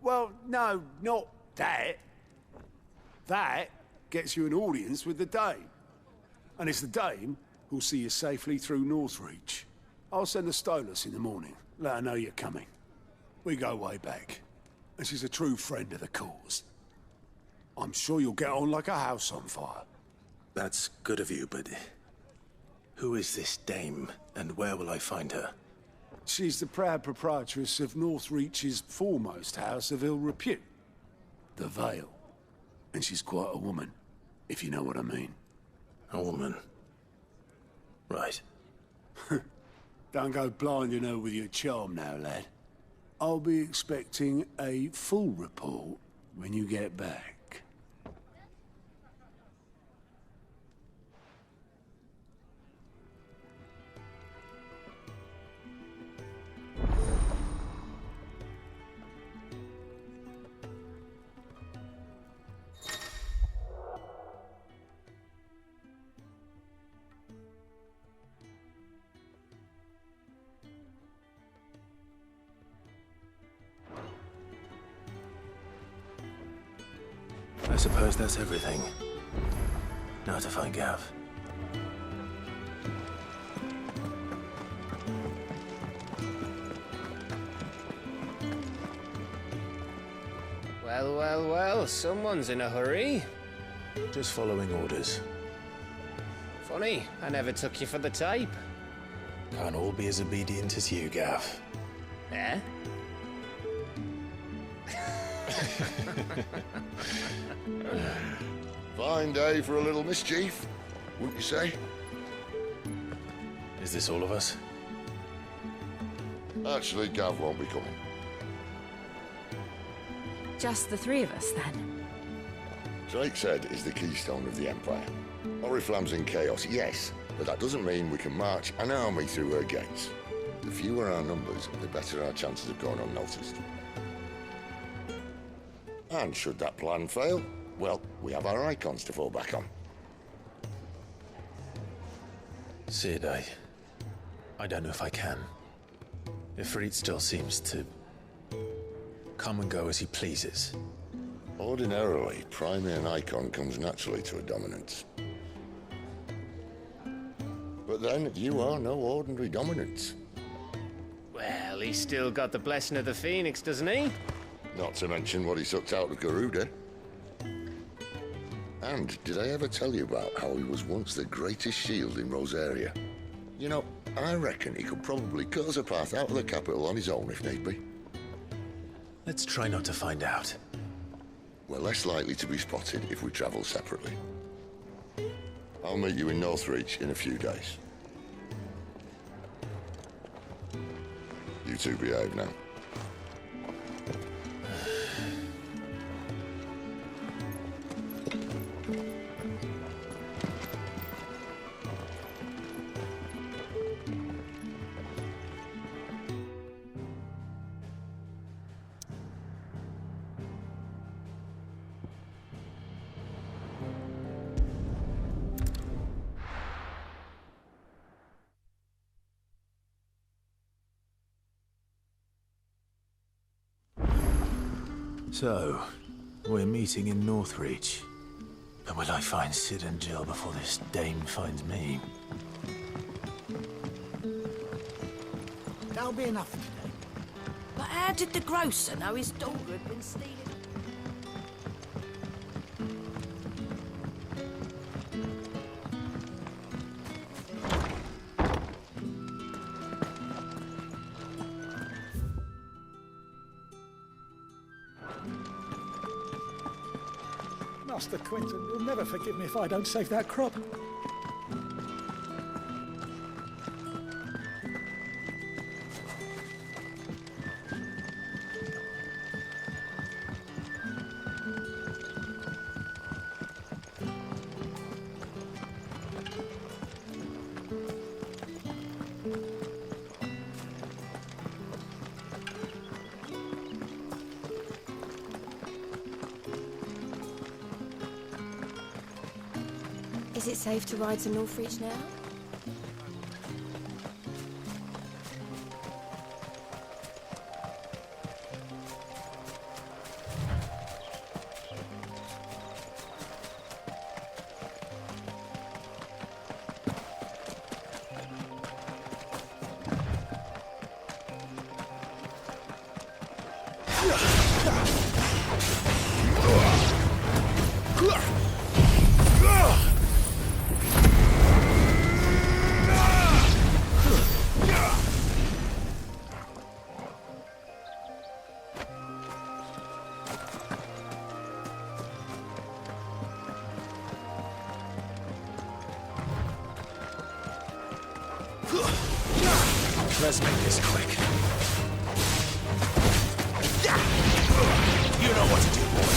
Well, no, not that. That gets you an audience with the Dame. And it's the Dame who'll see you safely through Northreach. I'll send the Stolas in the morning. Let her know you're coming. We go way back. And she's a true friend of the cause. I'm sure you'll get on like a house on fire. That's good of you, but... who is this Dame, and where will I find her? She's the proud proprietress of Northreach's foremost house of ill repute. The Vale. And she's quite a woman, if you know what I mean. A woman? Right. Don't go blinding her with your charm now, lad. I'll be expecting a full report when you get back. I suppose that's everything. Now to find Gav. Well, well, well, someone's in a hurry. Just following orders. Funny, I never took you for the type. Can't all be as obedient as you, Gav. Eh? Fine day for a little mischief, wouldn't you say? Is this all of us? Actually, Gav won't be coming. Just the three of us, then? Drake's Head is the keystone of the Empire. Oriflamme's in chaos, yes, but that doesn't mean we can march an army through her gates. The fewer our numbers, the better our chances of going unnoticed. And should that plan fail, well, we have our icons to fall back on. Sid, I don't know if I can. Ifrit still seems to come and go as he pleases. Ordinarily, priming an icon comes naturally to a dominance. But then, you are no ordinary dominance. Well, he's still got the blessing of the Phoenix, doesn't he? Not to mention what he sucked out of Garuda. And did I ever tell you about how he was once the greatest shield in Rosaria? You know, I reckon he could probably cut us a path out of the capital on his own if need be. Let's try not to find out. We're less likely to be spotted if we travel separately. I'll meet you in Northreach in a few days. You two behave now. So, we're meeting in Northreach. But will I find Sid and Jill before this Dame finds me? That'll be enough today. But how did the grocer know his daughter had been stealing? Master Quentin will never forgive me if I don't save that crop. Is it safe to ride to Northridge now? Let's make this quick. You know what to do, boy.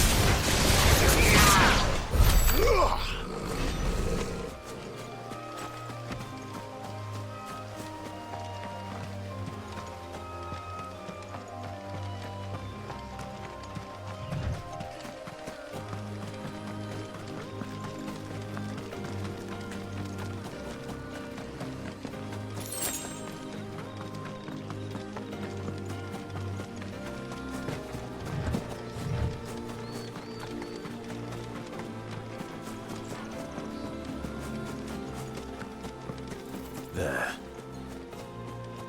There.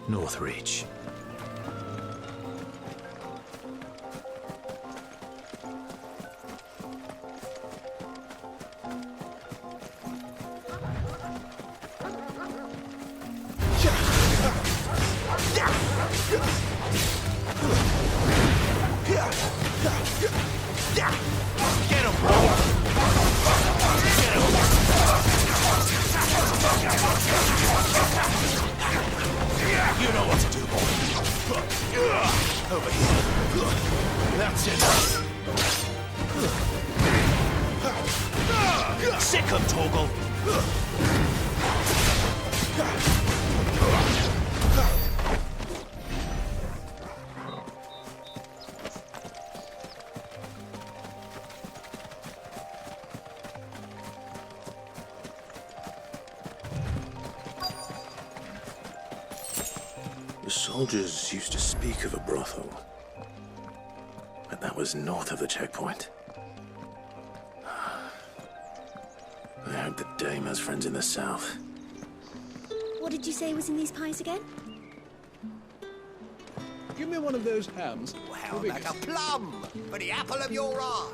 Northreach. Get him, bro! You know what to do, boy. Over here. That's enough. Sick him, Torgal. The soldiers used to speak of a brothel, but that was north of the checkpoint. I hope the dame has friends in the south. What did you say was in these pies again? Give me one of those hams. How like a plum for the apple of your eye.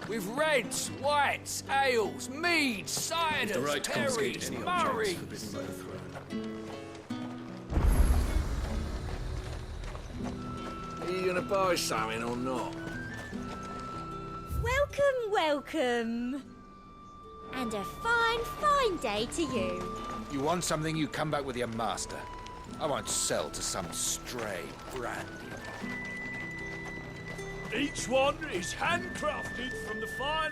With reds, whites, ales, meads, ciders, The right to confiscate perries, any murrays. objects forbidden by the throne. Are you gonna buy something or not? Welcome, welcome. And a fine, fine day to you. You want something, you come back with your master. I won't sell to some stray brandy. Each one is handcrafted from the fine...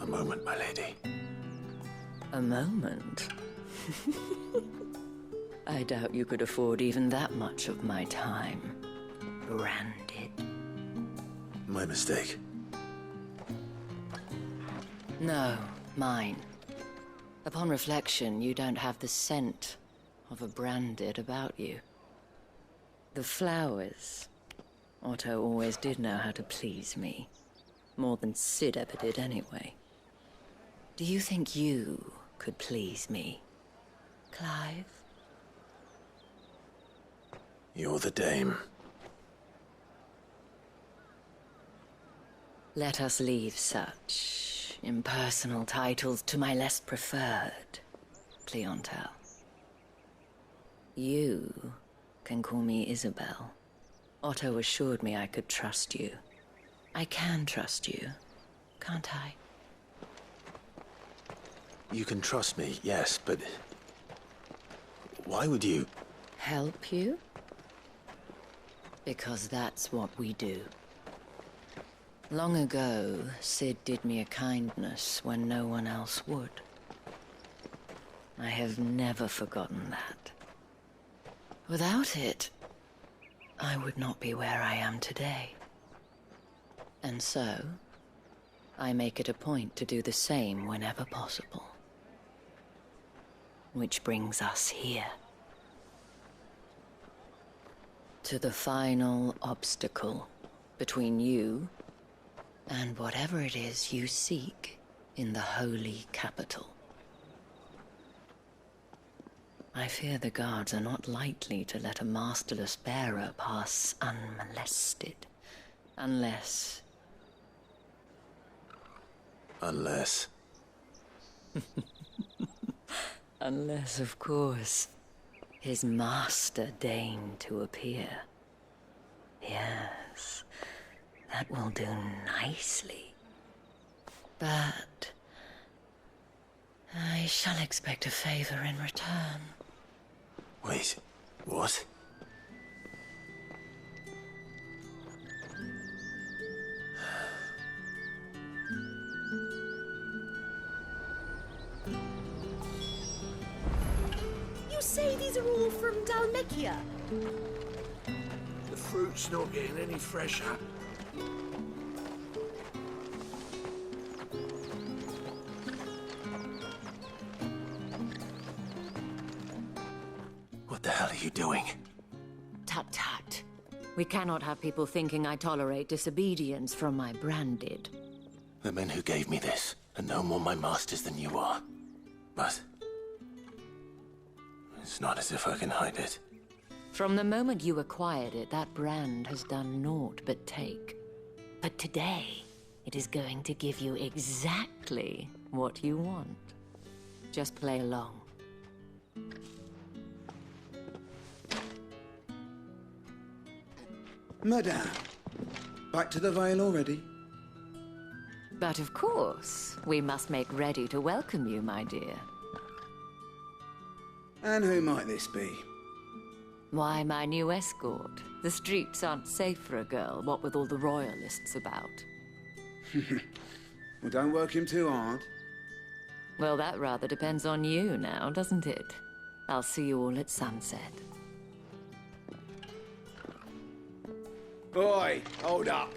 A moment, my lady. A moment? I doubt you could afford even that much of my time. Branded. My mistake. No, mine. Upon reflection, you don't have the scent of a branded about you. The flowers. Otto always did know how to please me. More than Sid ever did anyway. Do you think you could please me, Clive? You're the dame. Let us leave such impersonal titles to my less preferred clientele. You can call me Isabel. Otto assured me I could trust you. I can trust you, can't I? You can trust me, yes, but... why would you... Help you? Because that's what we do. Long ago, Sid did me a kindness when no one else would. I have never forgotten that. Without it, I would not be where I am today. And so, I make it a point to do the same whenever possible. Which brings us here. To the final obstacle between you and whatever it is you seek in the holy capital. I fear the guards are not likely to let a masterless bearer pass unmolested. Unless... Unless... Unless, of course, his master deigned to appear. Yes, that will do nicely. But... I shall expect a favor in return. Wait, what? You say these are all from Dalmekia? The fruit's not getting any fresher. What the hell are you doing? Tut tut. We cannot have people thinking I tolerate disobedience from my branded. The men who gave me this are no more my masters than you are. But... it's not as if I can hide it. From the moment you acquired it, that brand has done naught but take. But today, it is going to give you exactly what you want. Just play along. Madame, back to the Vale already? But of course, we must make ready to welcome you, my dear. And who might this be? Why, my new escort. The streets aren't safe for a girl, what with all the royalists about. Well, don't work him too hard. Well, that rather depends on you now, doesn't it? I'll see you all at sunset. Boy, hold up.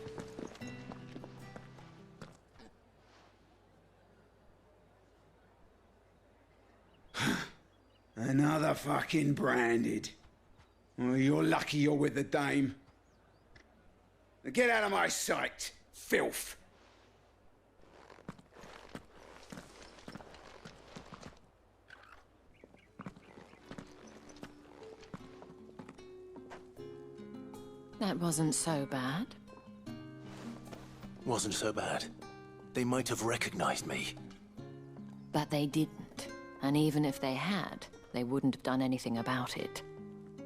Another fucking branded. Well, you're lucky you're with the dame. Now get out of my sight, filth. That wasn't so bad. Wasn't so bad. They might have recognized me. But they didn't. And even if they had, they wouldn't have done anything about it.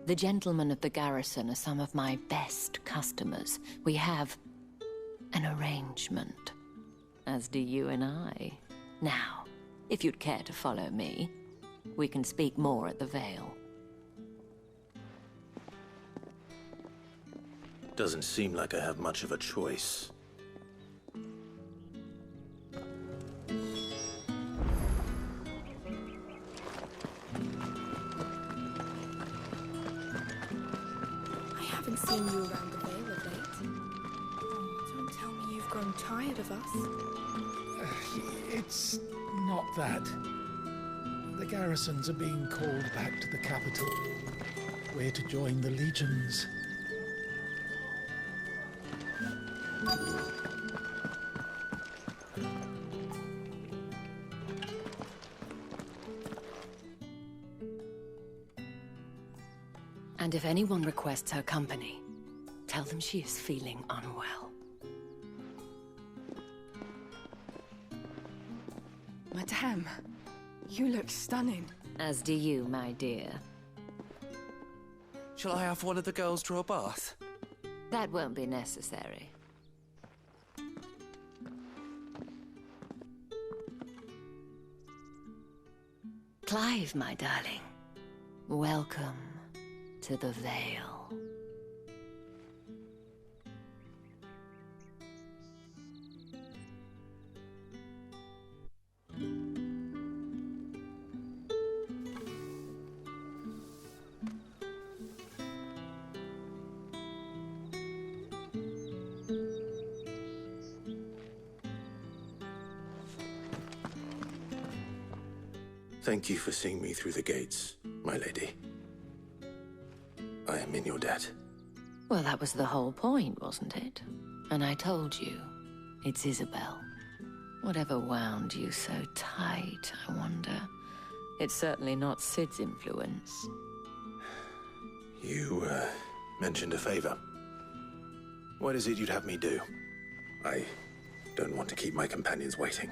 The gentlemen of the garrison are some of my best customers. We have an arrangement, as do you and I. Now, if you'd care to follow me, we can speak more at the Vale. Doesn't seem like I have much of a choice. I haven't seen you around the Vale of late. Oh, don't tell me you've grown tired of us. It's not that. The garrisons are being called back to the capital. We're to join the legions. And if anyone requests her company, tell them she is feeling unwell. Sem, you look stunning. As do you, my dear. Shall I have one of the girls draw a bath? That won't be necessary. Clive, my darling. Welcome to the Vale. Thank you for seeing me through the gates, my lady. I am in your debt. Well, that was the whole point, wasn't it? And I told you, it's Isabel. Whatever wound you so tight, I wonder. It's certainly not Sid's influence. You, mentioned a favor. What is it you'd have me do? I don't want to keep my companions waiting.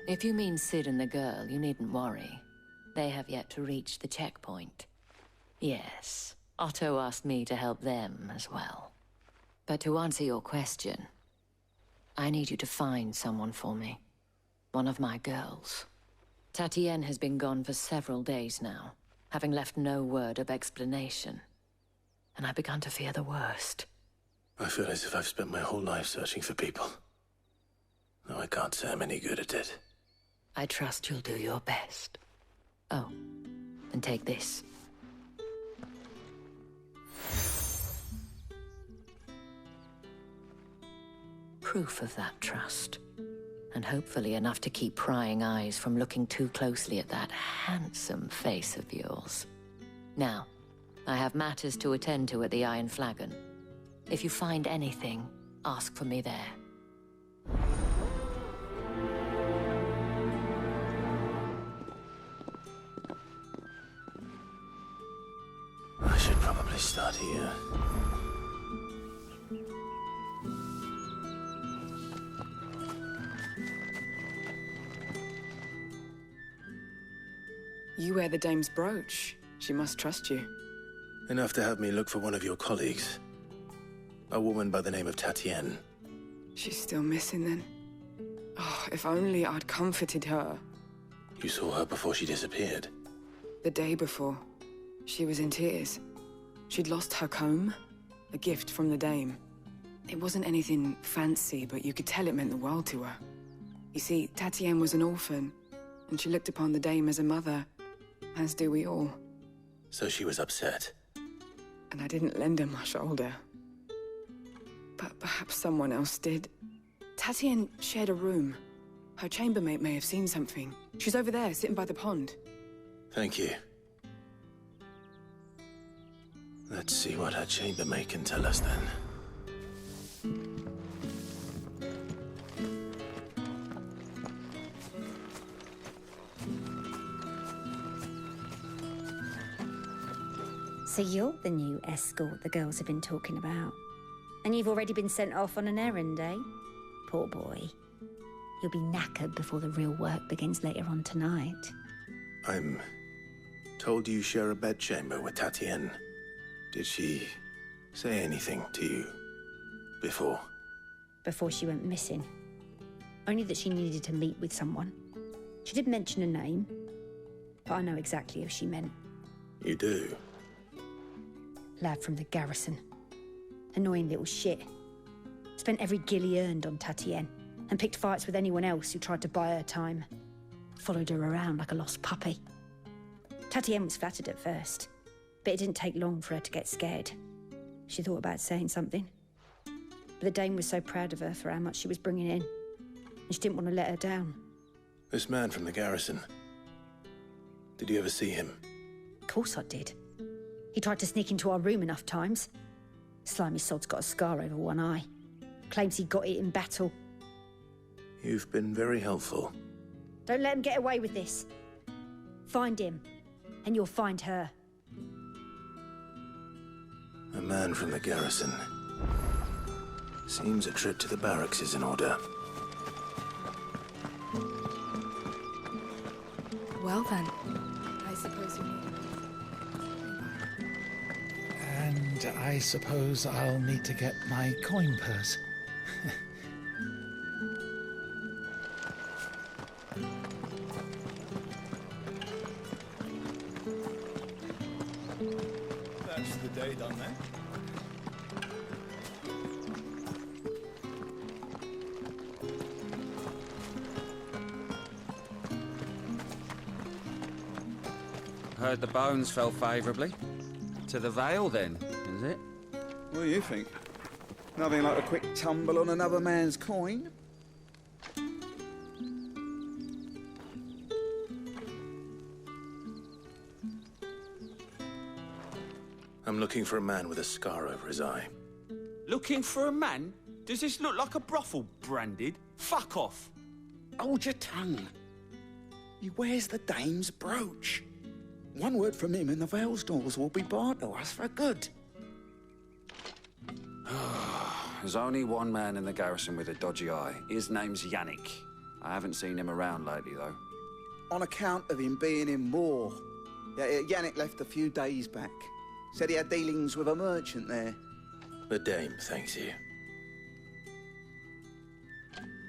If you mean Sid and the girl, you needn't worry. They have yet to reach the checkpoint. Yes, Otto asked me to help them as well. But to answer your question, I need you to find someone for me. One of my girls. Tatienne has been gone for several days now, having left no word of explanation. And I've begun to fear the worst. I feel as if I've spent my whole life searching for people. Though I can't say I'm any good at it. I trust you'll do your best. Oh, and take this. Proof of that trust. And hopefully enough to keep prying eyes from looking too closely at that handsome face of yours. Now, I have matters to attend to at the Iron Flagon. If you find anything, ask for me there. I should probably start here. You wear the dame's brooch. She must trust you. Enough to have me look for one of your colleagues. A woman by the name of Tatienne. She's still missing then. Oh, if only I'd comforted her. You saw her before she disappeared? The day before. She was in tears. She'd lost her comb, a gift from the dame. It wasn't anything fancy, but you could tell it meant the world to her. You see, Tatienne was an orphan, and she looked upon the dame as a mother, as do we all. So she was upset. And I didn't lend her my shoulder. But perhaps someone else did. Tatienne shared a room. Her chambermaid may have seen something. She's over there, sitting by the pond. Thank you. Let's see what her chambermaid can tell us then. So you're the new escort the girls have been talking about. And you've already been sent off on an errand, eh? Poor boy. You'll be knackered before the real work begins later on tonight. I'm told you share a bedchamber with Tatienne. Did she say anything to you before? Before she went missing. Only that she needed to meet with someone. She did mention a name, but I know exactly who she meant. You do? Lad from the garrison. Annoying little shit. Spent every guil he earned on Tatienne, and picked fights with anyone else who tried to buy her time. Followed her around like a lost puppy. Tatienne was flattered at first, but it didn't take long for her to get scared. She thought about saying something. But the dame was so proud of her for how much she was bringing in, and she didn't want to let her down. This man from the garrison. Did you ever see him? Of course I did. He tried to sneak into our room enough times. Slimy sod's got a scar over one eye. Claims he got it in battle. You've been very helpful. Don't let him get away with this. Find him, and you'll find her. A man from the garrison. Seems a trip to the barracks is in order. Well then, I suppose you need... And I suppose I'll need to get my coin purse. That's the day done then. Heard the bones fell favourably. To the Vale, then, is it? What do you think? Nothing like a quick tumble on another man's coin? I'm looking for a man with a scar over his eye. Looking for a man? Does this look like a brothel, branded? Fuck off! Hold your tongue. He wears the dame's brooch. One word from him and the Vale's doors will be barred to us for good. There's only one man in the garrison with a dodgy eye. His name's Yannick. I haven't seen him around lately, though. On account of him being in Moor. Yeah, Yannick left a few days back. Said he had dealings with a merchant there. The dame thanks you.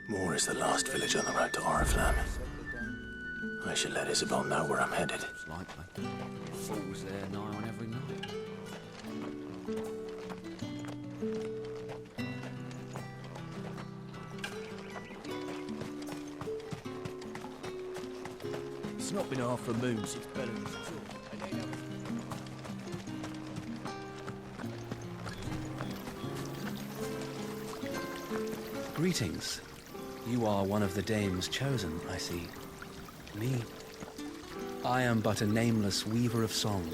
Moor is the last village on the road to Oriflamme. I should let Isabel know where I'm headed. It's likely. Falls there nigh on every night. It's not been half a moon since Bellum was killed. Greetings. You are one of the dames chosen, I see. Me? I am but a nameless weaver of song,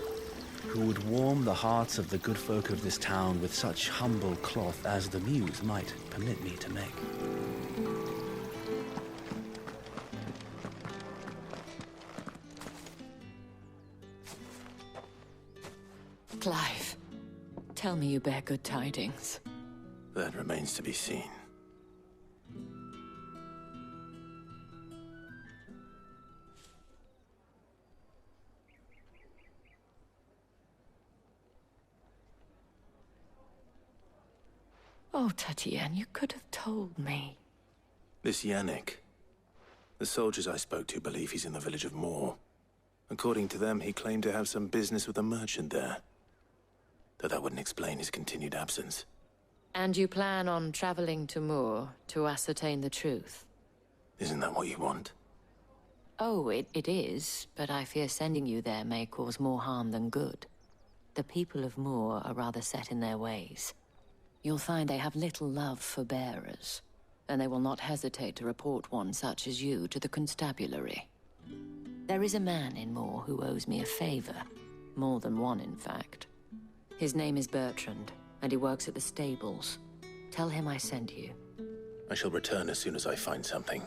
who would warm the hearts of the good folk of this town with such humble cloth as the muse might permit me to make. Clive, tell me you bear good tidings. That remains to be seen. Oh, Tatienne, you could have told me. This Yannick. The soldiers I spoke to believe he's in the village of Moor. According to them, he claimed to have some business with a merchant there. Though that wouldn't explain his continued absence. And you plan on traveling to Moor to ascertain the truth? Isn't that what you want? Oh, it is, but I fear sending you there may cause more harm than good. The people of Moor are rather set in their ways. You'll find they have little love for bearers, and they will not hesitate to report one such as you to the constabulary. There is a man in Moor who owes me a favor. More than one, in fact. His name is Bertrand, and he works at the stables. Tell him I sent you. I shall return as soon as I find something.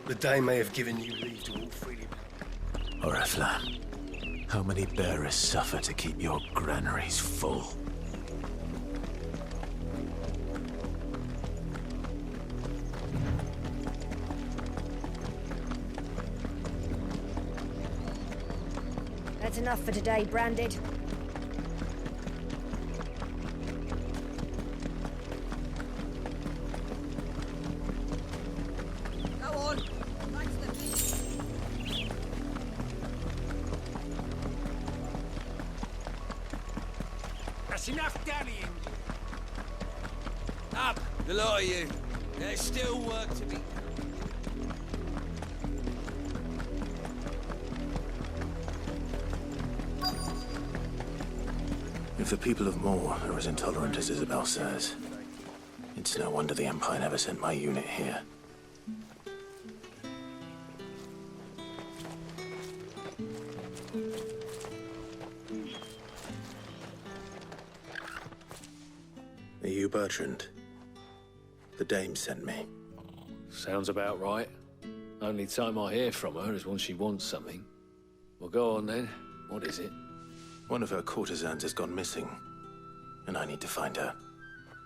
The dame may have given you leave to walk freely. Oriflamme, how many bearers suffer to keep your granaries full? That's enough for today, Branded. That's enough dallying. Up, the lot of you. There's still work to be done. If the people of Moor are as intolerant as Isabel says, it's no wonder the Empire never sent my unit here. Are you Bertrand? The dame sent me. Sounds about right. Only time I hear from her is when she wants something. Well, go on then. What is it? One of her courtesans has gone missing, and I need to find her.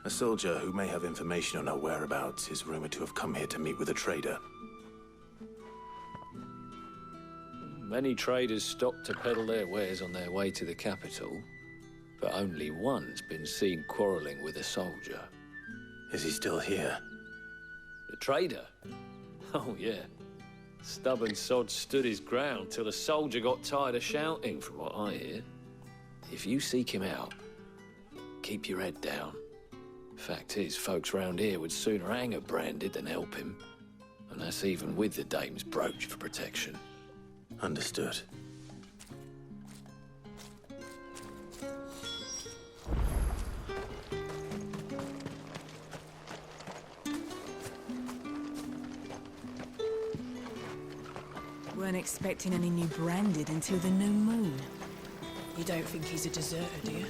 A soldier who may have information on her whereabouts is rumored to have come here to meet with a trader. Many traders stop to peddle their wares on their way to the capital, but only one's been seen quarrelling with a soldier. Is he still here? The trader? Oh, yeah. Stubborn sod stood his ground till the soldier got tired of shouting, from what I hear. If you seek him out, keep your head down. Fact is, folks round here would sooner hang a branded than help him. And that's even with the dame's brooch for protection. Understood. Weren't expecting any new branded until the new moon. You don't think he's a deserter, do you?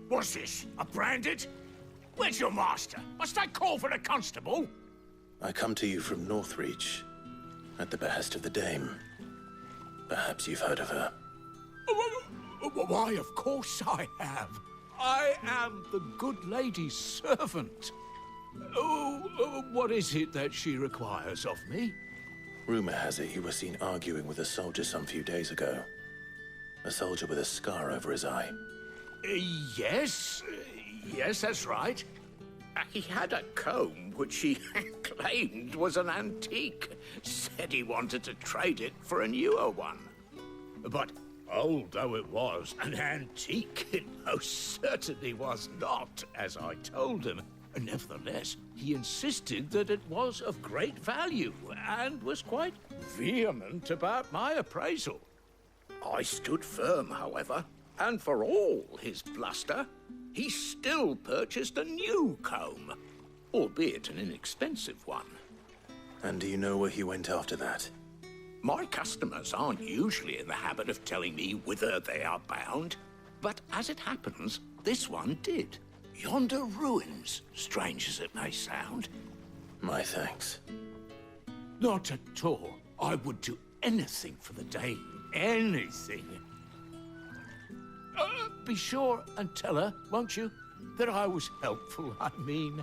What's this? A branded? Where's your master? Must I call for the constable? I come to you from Northreach, at the behest of the dame. Perhaps you've heard of her. Why, of course I have. I am the good lady's servant. What is it that she requires of me? Rumor has it you were seen arguing with a soldier some few days ago. A soldier with a scar over his eye. Yes, that's right. He had a comb which he claimed was an antique. Said he wanted to trade it for a newer one. But old though it was, an antique it most certainly was not, as I told him. Nevertheless, he insisted that it was of great value, and was quite vehement about my appraisal. I stood firm, however, and for all his bluster, he still purchased a new comb, albeit an inexpensive one. And do you know where he went after that? My customers aren't usually in the habit of telling me whither they are bound, but as it happens, this one did. Yonder ruins, strange as it may sound. My thanks. Not at all. I would do anything for the dame. Anything. Be sure and tell her, won't you, that I was helpful, I mean,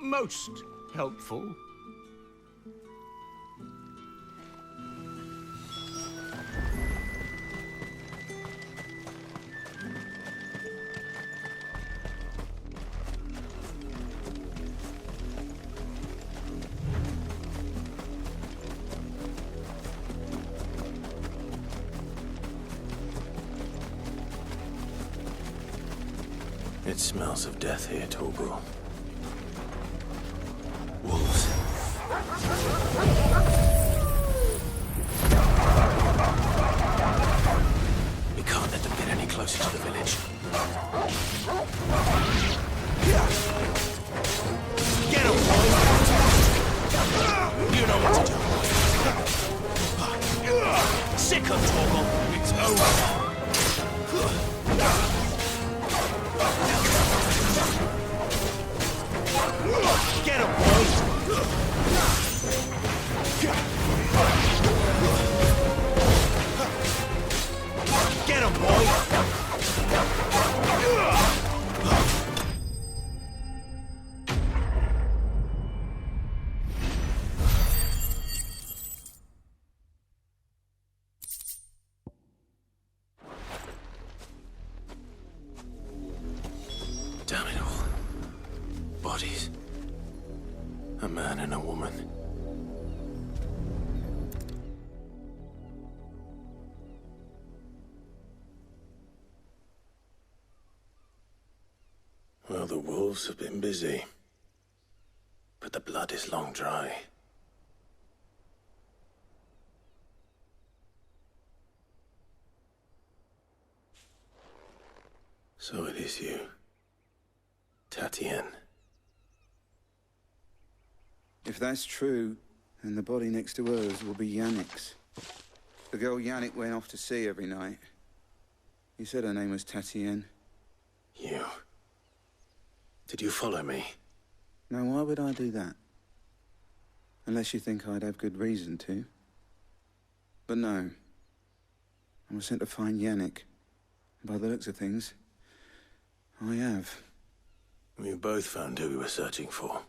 most helpful. It smells of death here, Torgal. Wolves. We can't let them get any closer to the village. Get him, boys! You know what to do. Sick of Torgal. It's over. Get him, boys! Get him, boys! Damn it all. Bodies. A man and a woman. Well, the wolves have been busy. But the blood is long dry. So it is you, Tatien. If that's true, then the body next to hers will be Yannick's. The girl Yannick went off to see every night. You said her name was Tatien. You... Did you follow me? Now, why would I do that? Unless you think I'd have good reason to. But no. I was sent to find Yannick. By the looks of things, I have. We both found who we were searching for.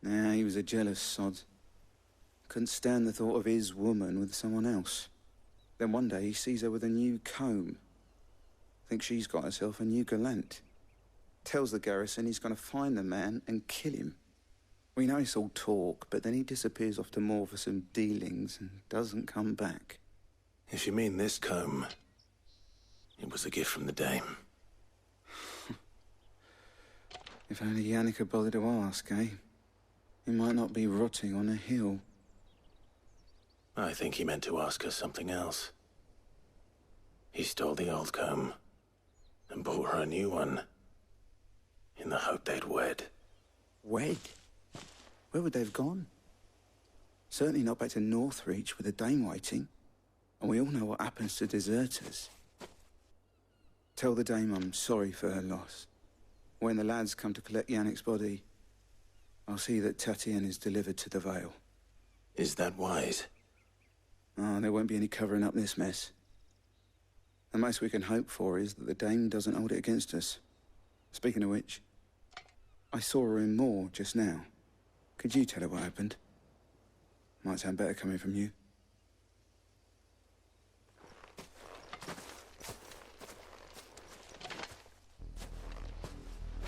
Nah, he was a jealous sod. Couldn't stand the thought of his woman with someone else. Then one day he sees her with a new comb. Thinks she's got herself a new gallant. Tells the garrison he's going to find the man and kill him. We know it's all talk, but then he disappears off to Moor for some dealings and doesn't come back. If you mean this comb, it was a gift from the dame. If only Yannick had bothered to ask, eh? He might not be rotting on a hill. I think he meant to ask us something else. He stole the old comb and bought her a new one in the hope they'd wed. Wed? Where would they have gone? Certainly not back to Northreach with a dame waiting. And we all know what happens to deserters. Tell the dame I'm sorry for her loss. When the lads come to collect Yannick's body, I'll see that Tatien is delivered to the Vale. Is that wise? Oh, there won't be any covering up this mess. The most we can hope for is that the dame doesn't hold it against us. Speaking of which, I saw her in Moor just now. Could you tell her what happened? Might sound better coming from you.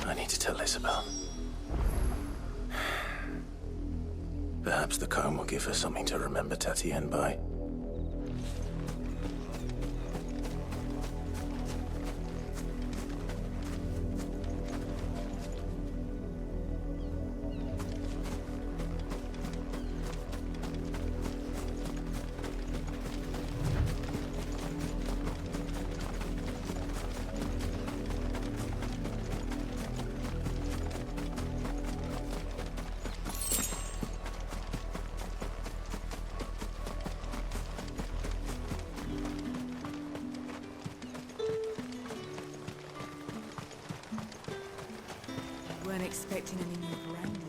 I need to tell Isabel. Perhaps the comb will give her something to remember Tatien by. Weren't expecting any new branding.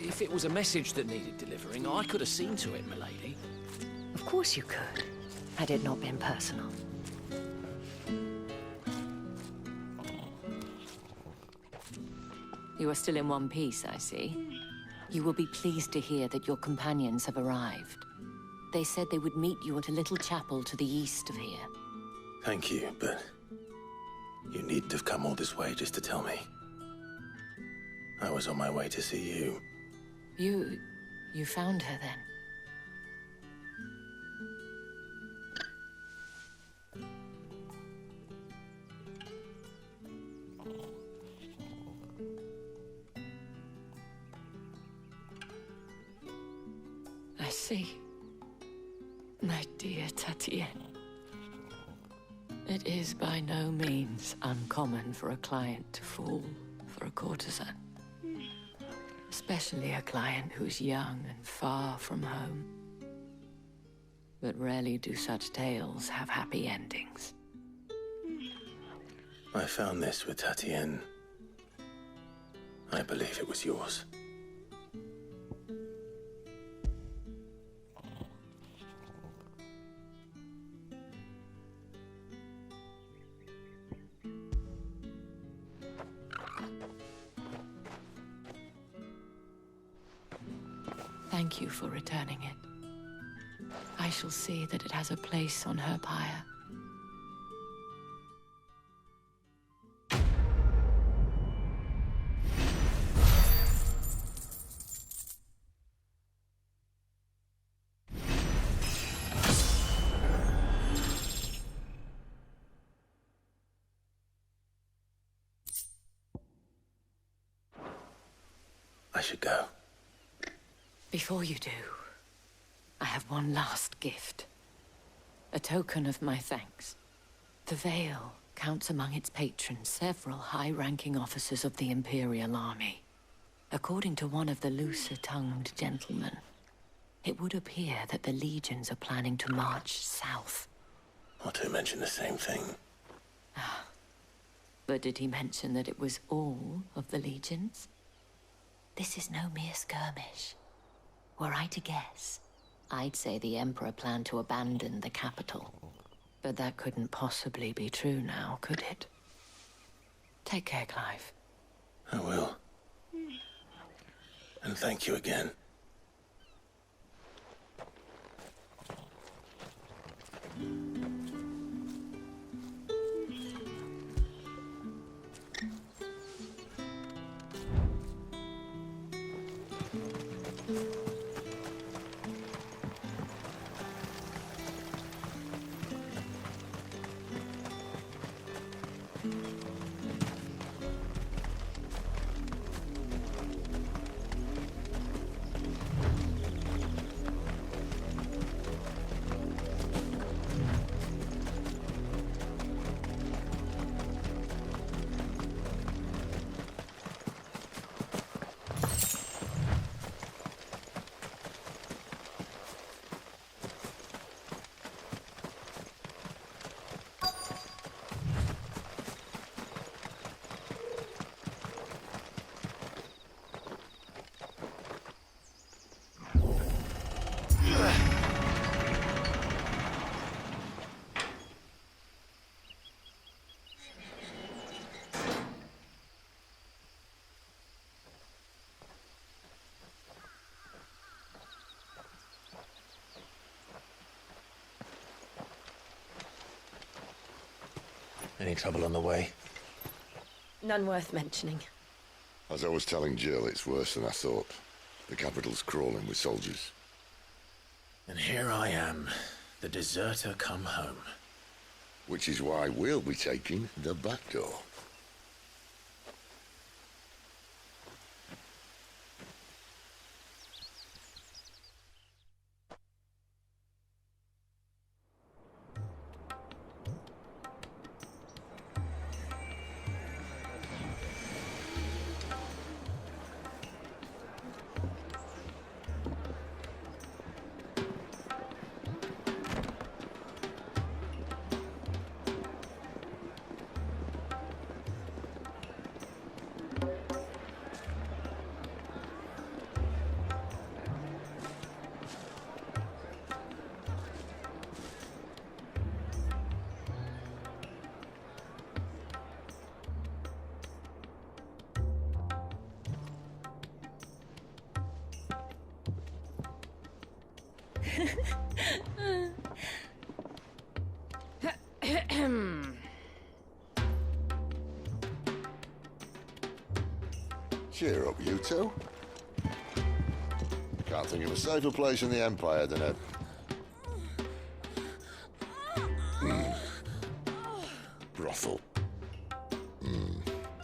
If it was a message that needed delivering, I could have seen to it, milady. Of course you could, had it not been personal. You are still in one piece, I see. You will be pleased to hear that your companions have arrived. They said they would meet you at a little chapel to the east of here. Thank you, but you needn't have come all this way just to tell me. I was on my way to see you. You found her then? I see. My dear Tatien. It is by no means uncommon for a client to fall for a courtesan. Especially a client who's young and far from home. But rarely do such tales have happy endings. I found this with Tatien. I believe it was yours. Thank you for returning it. I shall see that it has a place on her pyre. I should go. Before you do, I have one last gift. A token of my thanks. The Vale counts among its patrons several high-ranking officers of the Imperial Army. According to one of the looser-tongued gentlemen, it would appear that the legions are planning to march south. Not to mention the same thing. But did he mention that it was all of the legions? This is no mere skirmish. Were I to guess, I'd say the Emperor planned to abandon the capital. But that couldn't possibly be true now, could it? Take care, Clive. I will. And thank you again. Any trouble on the way? None worth mentioning. As I was telling Jill, it's worse than I thought. The capital's crawling with soldiers. And here I am, the deserter come home. Which is why we'll be taking the back door. Cheer up, you two. Can't think of a safer place in the Empire than a... brothel.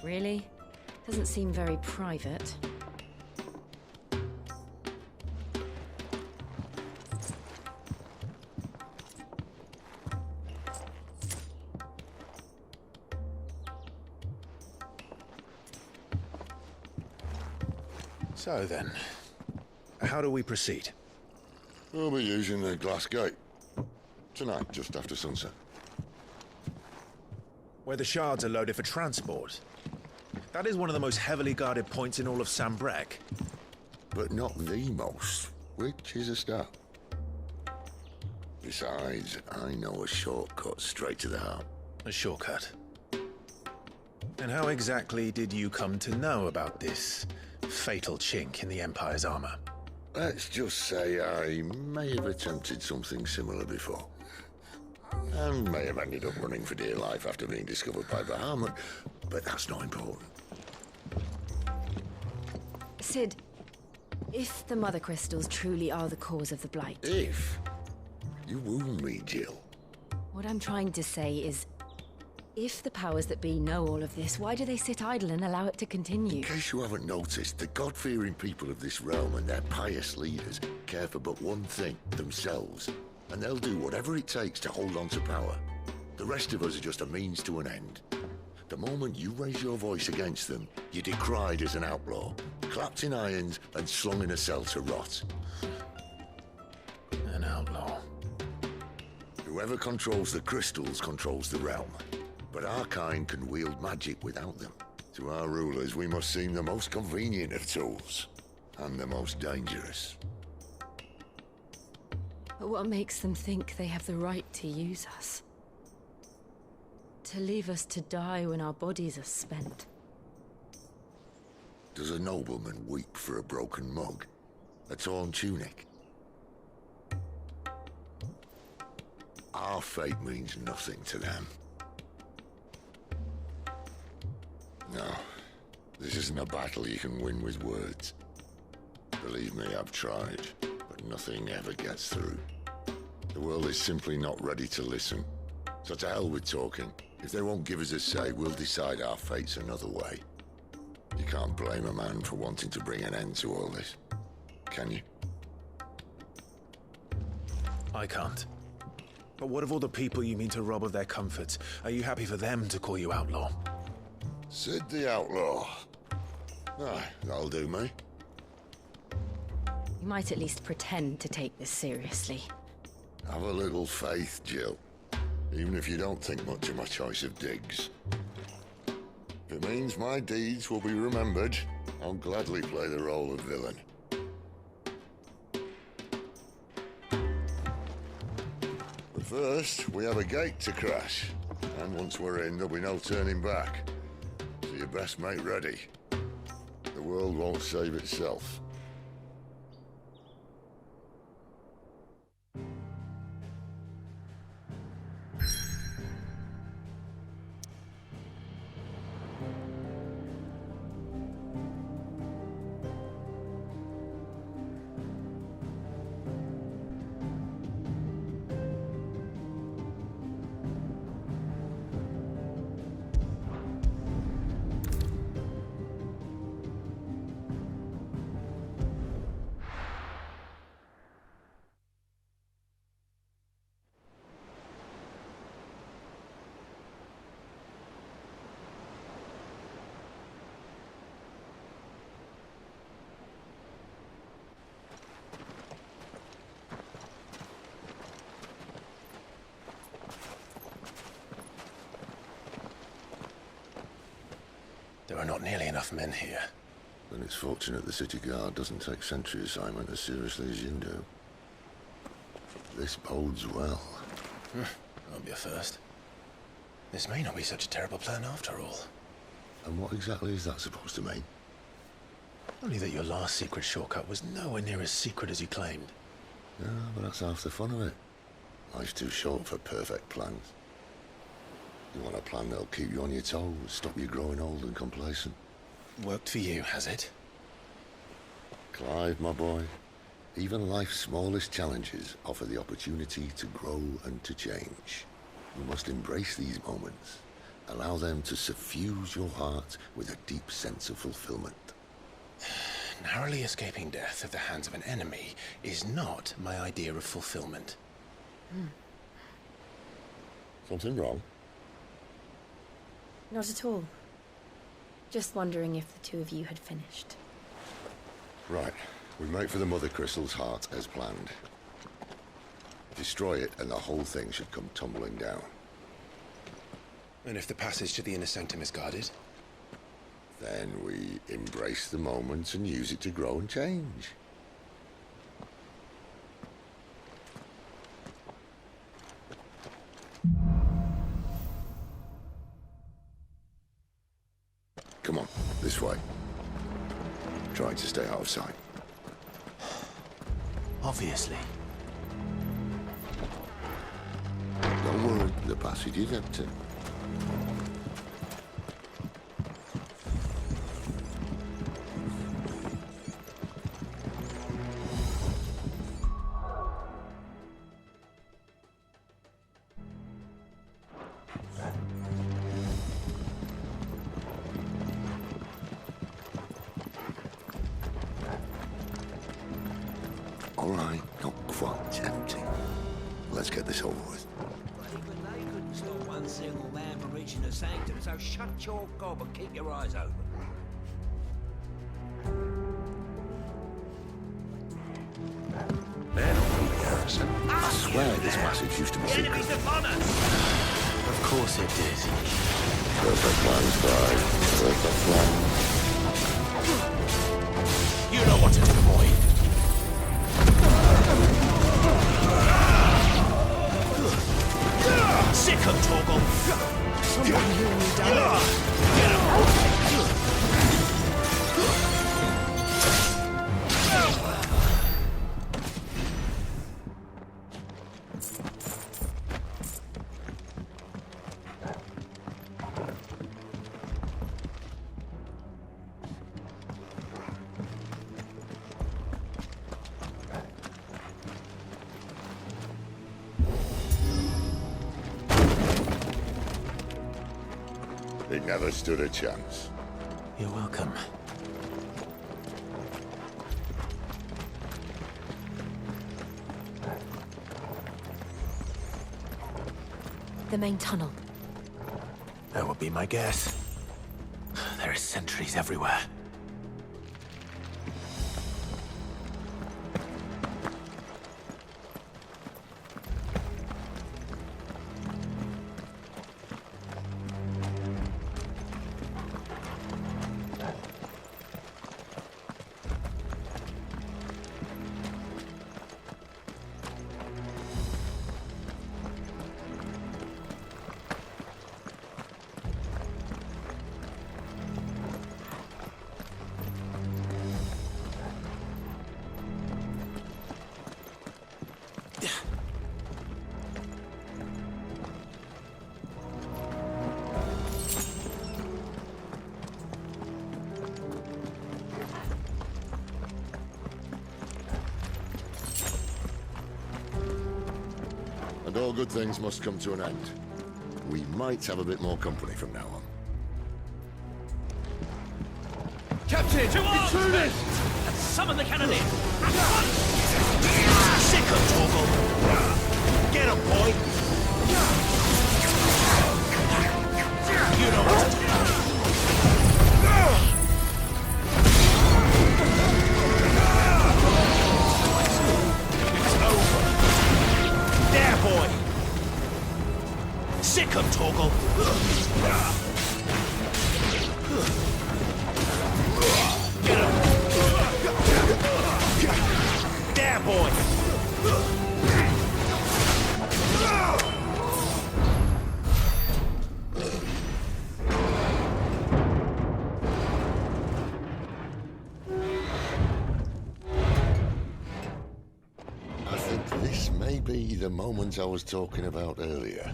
Really? Doesn't seem very private. So then, how do we proceed? We'll be using the glass gate. Tonight, just after sunset. Where the shards are loaded for transport. That is one of the most heavily guarded points in all of Sambrek. But not the most, which is a start. Besides, I know a shortcut straight to the heart. A shortcut? And how exactly did you come to know about this fatal chink in the Empire's armor? Let's just say I may have attempted something similar before. And may have ended up running for dear life after being discovered by Bahamut, but that's not important. Sid, if the Mother Crystals truly are the cause of the Blight... If? You wound me, Jill. What I'm trying to say is, if the powers that be know all of this, why do they sit idle and allow it to continue? In case you haven't noticed, the God-fearing people of this realm and their pious leaders care for but one thing, themselves. and they'll do whatever it takes to hold on to power. The rest of us are just a means to an end. The moment you raise your voice against them, you're decried as an outlaw, clapped in irons and slung in a cell to rot. An outlaw. Whoever controls the crystals controls the realm. But our kind can wield magic without them. To our rulers, we must seem the most convenient of tools, and the most dangerous. But what makes them think they have the right to use us? To leave us to die when our bodies are spent? Does a nobleman weep for a broken mug? A torn tunic? Our fate means nothing to them. No, this isn't a battle you can win with words. Believe me, I've tried, but nothing ever gets through. The world is simply not ready to listen. So to hell with talking. If they won't give us a say, we'll decide our fates another way. You can't blame a man for wanting to bring an end to all this, can you? I can't. But what of all the people you mean to rob of their comforts? Are you happy for them to call you outlaw? Sid the Outlaw. Aye, that'll do me. You might at least pretend to take this seriously. Have a little faith, Jill. Even if you don't think much of my choice of digs. If it means my deeds will be remembered, I'll gladly play the role of villain. But first, we have a gate to crash. And once we're in, there'll be no turning back. So you best make ready. The world won't save itself. There are not nearly enough men here. Then it's fortunate the city guard doesn't take sentry assignment as seriously as you do. This bodes well. Won't be a first. This may not be such a terrible plan after all. And what exactly is that supposed to mean? Only that your last secret shortcut was nowhere near as secret as you claimed. Yeah, but that's half the fun of it. Life's too short for perfect plans. You want a plan that'll keep you on your toes, stop you growing old and complacent. Worked for you, has it? Clive, my boy, even life's smallest challenges offer the opportunity to grow and to change. You must embrace these moments. Allow them to suffuse your heart with a deep sense of fulfillment. Narrowly escaping death at the hands of an enemy is not my idea of fulfillment. Something wrong? Not at all. Just wondering if the two of you had finished. Right. We make for the Mother Crystal's heart as planned. Destroy it and the whole thing should come tumbling down. And if the passage to the inner sanctum is guarded? Then we embrace the moment and use it to grow and change. Come on, this way. Trying to stay out of sight. Obviously. Don't worry, the passage is empty. All right, not quite empty. get this over with. Even they couldn't stop one single man from reaching the sanctum, so shut your gob and keep your eyes open. Man from the garrison. I swear this passage used to be secret. Enemies upon us! Of course it did. Perfect plans, Clive. Perfect plans. You know what to do, boy. Sick of Torgal. Someone hear me die. Get him. It never stood a chance. You're welcome. The main tunnel. That would be my guess. There are sentries everywhere. And all good things must come to an end. We might have a bit more company from now on. Captain! Intruders! Summon the cannoneer! Sick of Torgal! Get him, boy! You know what to do! It's over! There, boy! Sick of Torgal! There, boy! I think this may be the moment I was talking about earlier.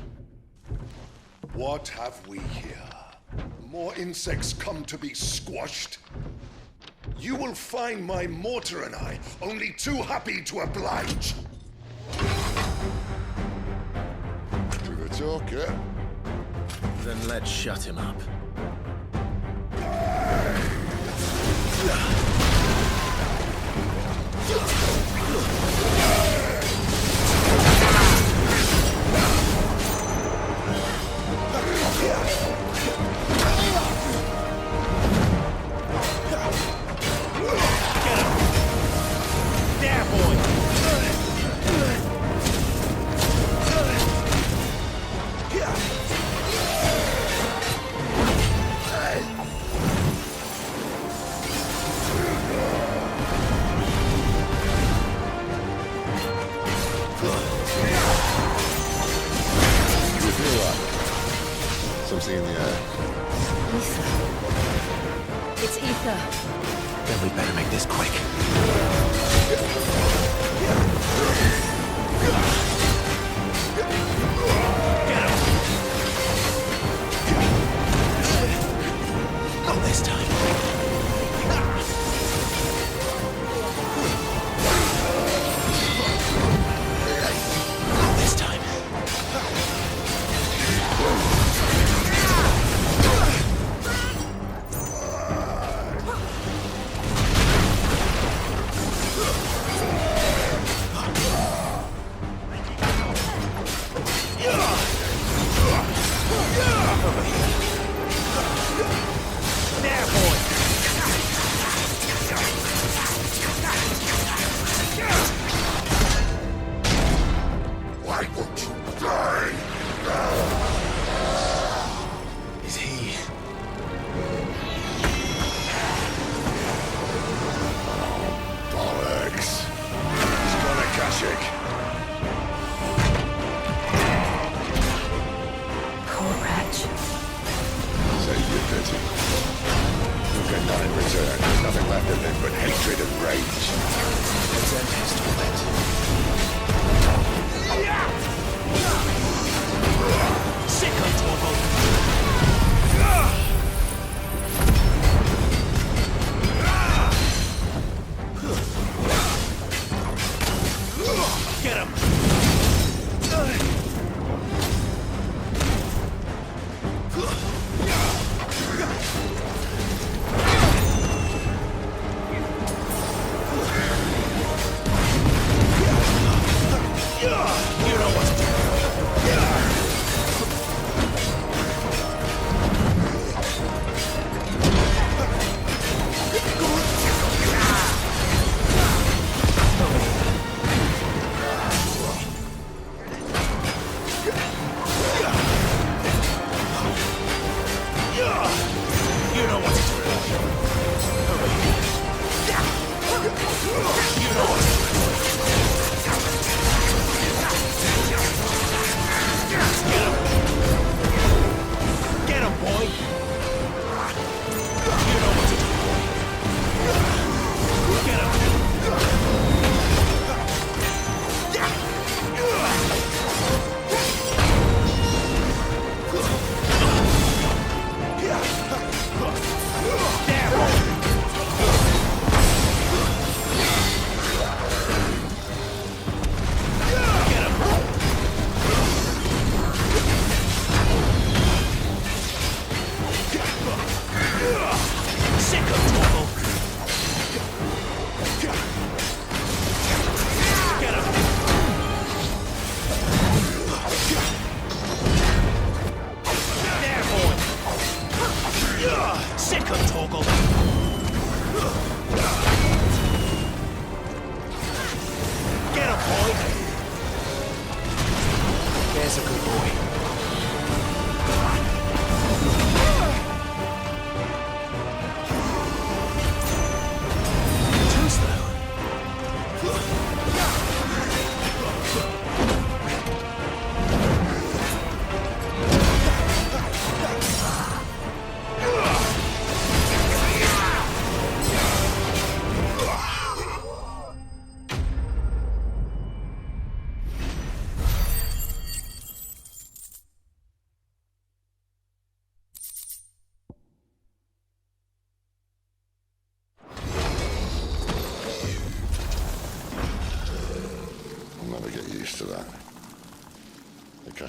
What have we here? More insects come to be squashed? You will find my mortar and I only too happy to oblige. To the talker. Then let's shut him up. Something in the air. Ether. It's ether. Then we better make this quick. Get him! Not this time. Not this time.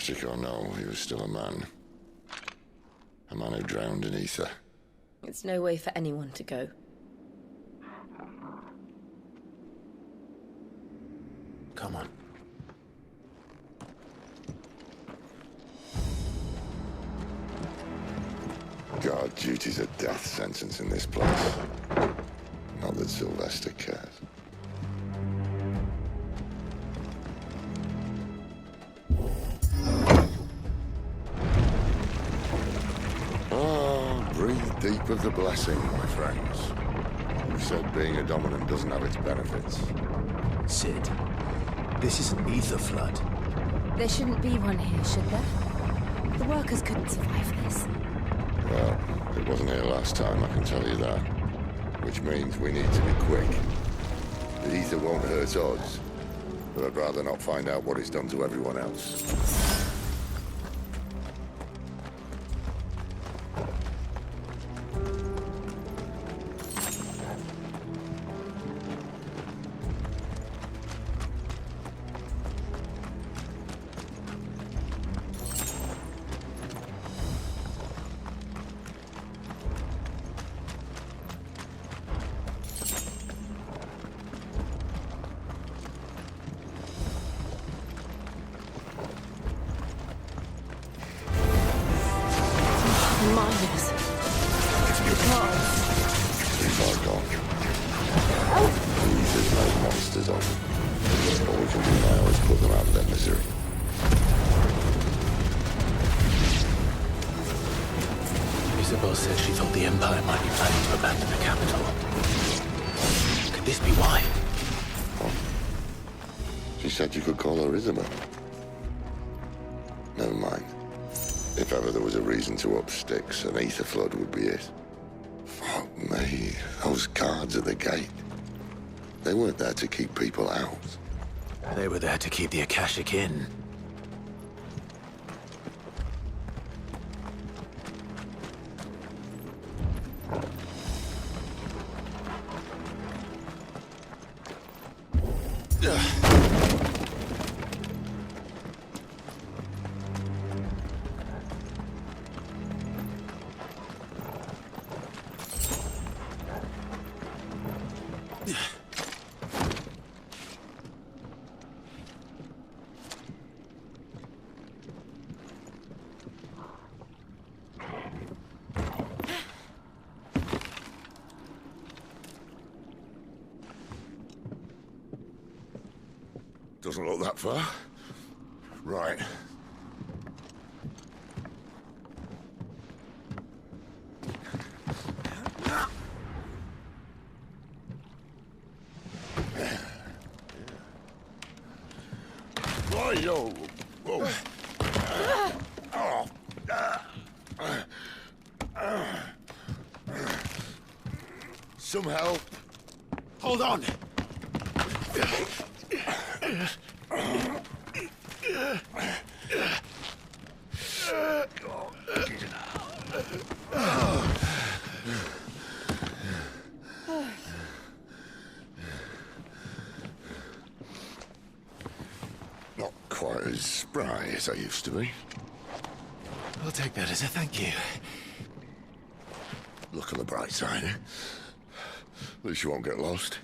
Plastic or no, he was still a man. A man who drowned in ether. It's no way for anyone to go. Come on. Guard duty's a death sentence in this place. Not that Sylvester cares. Oh, breathe deep of the blessing, my friends. Who said being a dominant doesn't have its benefits? Sid, this is an ether flood. There shouldn't be one here, should there? The workers couldn't survive this. Well, it wasn't here last time, I can tell you that. Which means we need to be quick. The ether won't hurt us, but I'd rather not find out what it's done to everyone else. Isabel said she thought the Empire might be planning to abandon the capital. Could this be why? What? She said you could call her Isabel. Never mind. If ever there was a reason to up sticks, an ether flood would be it. Fuck me, those guards at the gate. They weren't there to keep people out. They were there to keep the Akashic in. Doesn't look that far. Right. Whoa, yo. Whoa. Some help. Hold on. Not quite as spry as I used to be. I'll take that as a thank you. Look on the bright side, eh? At least you won't get lost.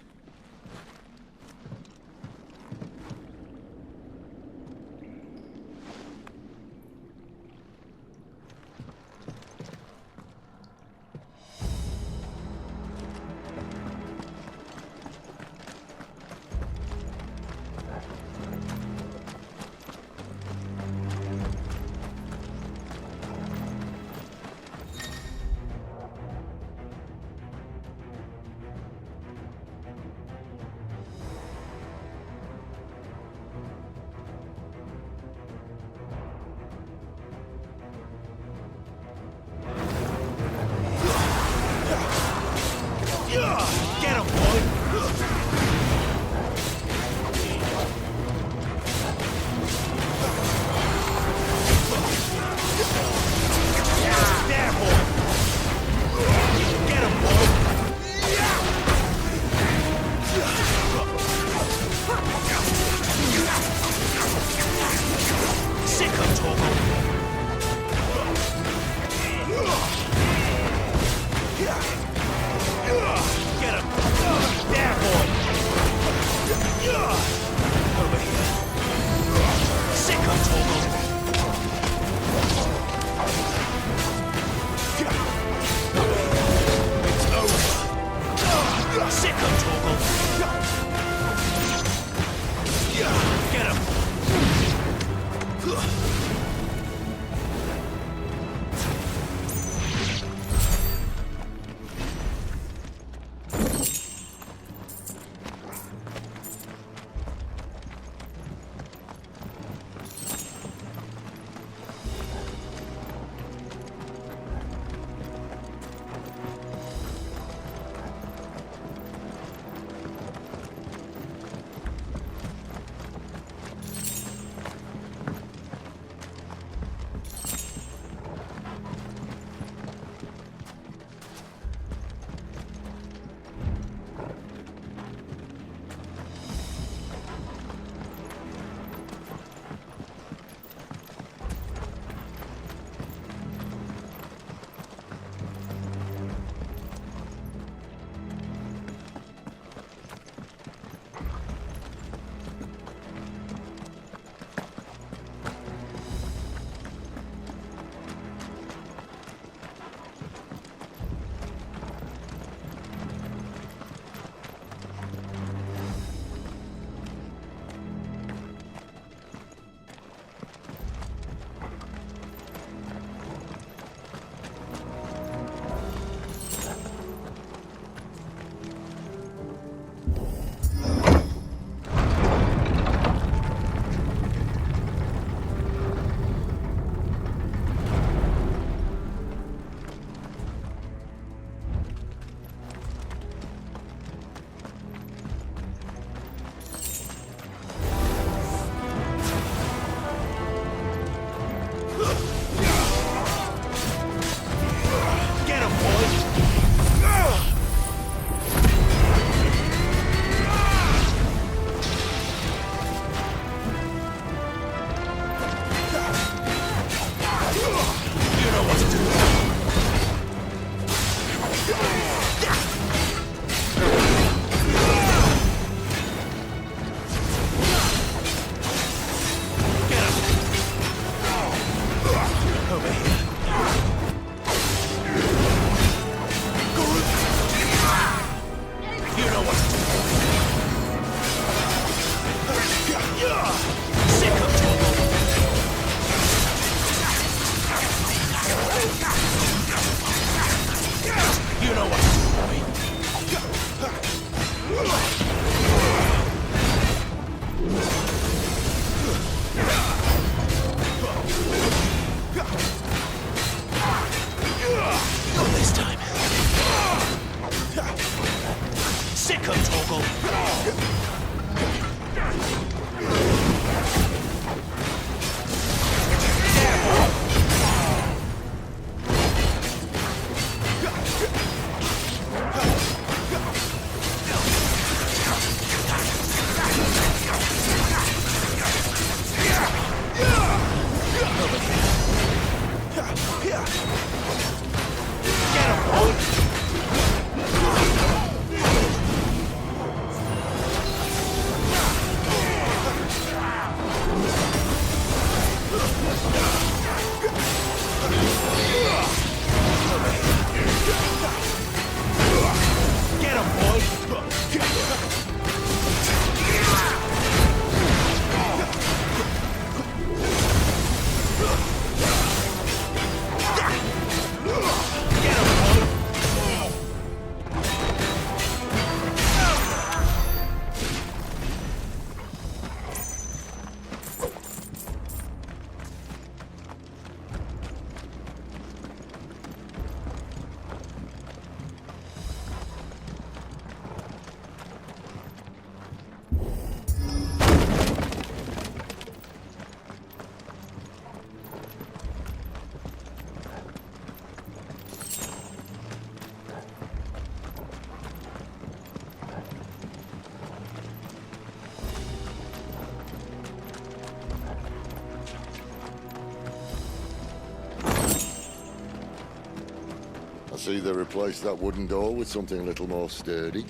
I see they replaced that wooden door with something a little more sturdy.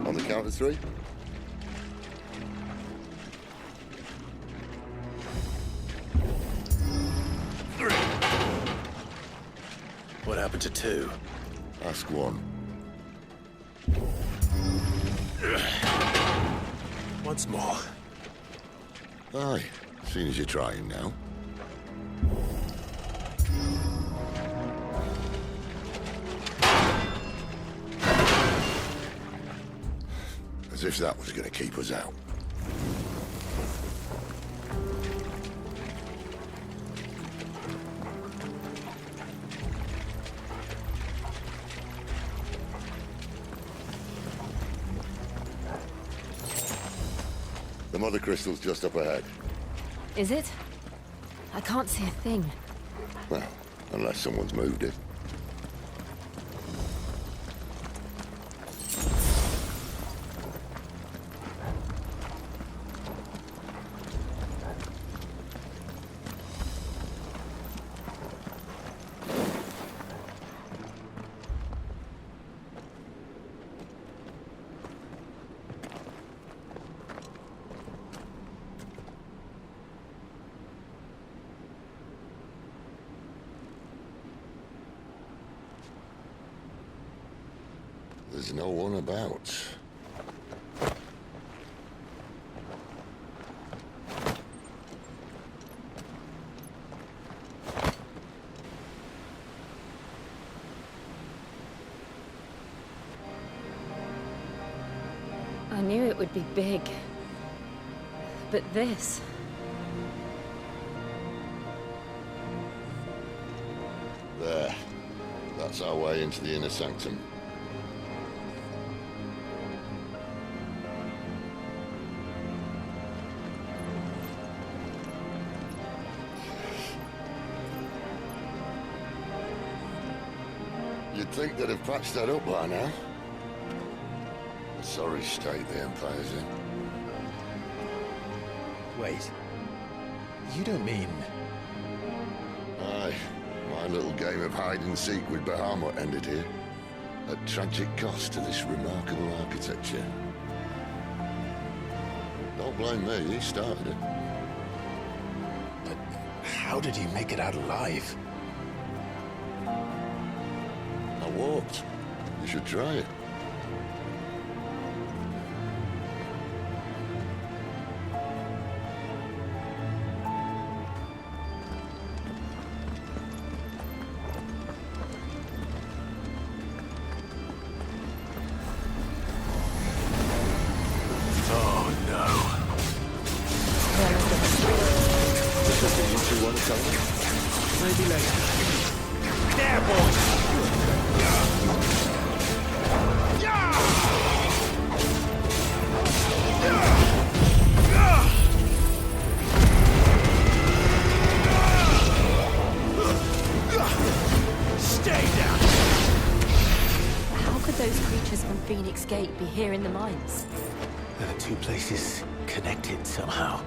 On the count of three. What happened to two? Ask one. Once more. Aye, seeing as you're trying now. As if that was going to keep us out. The mother crystal's just up ahead. Is it? I can't see a thing. Well, unless someone's moved it. There's no one about. I knew it would be big. But this... There. That's our way into the inner sanctum. You'd think they'd have patched that up by now. A sorry state the Empire's in. Wait. You don't mean... Aye. My little game of hide-and-seek with Bahamut ended here. At tragic cost to this remarkable architecture. Don't blame me, he started it. But how did he make it out alive? I walked. You should try it. Oh no. Is this something you two want to tell me? Maybe later. There, boys! those creatures from Phoenix Gate be here in the mines? Are the two places connected somehow?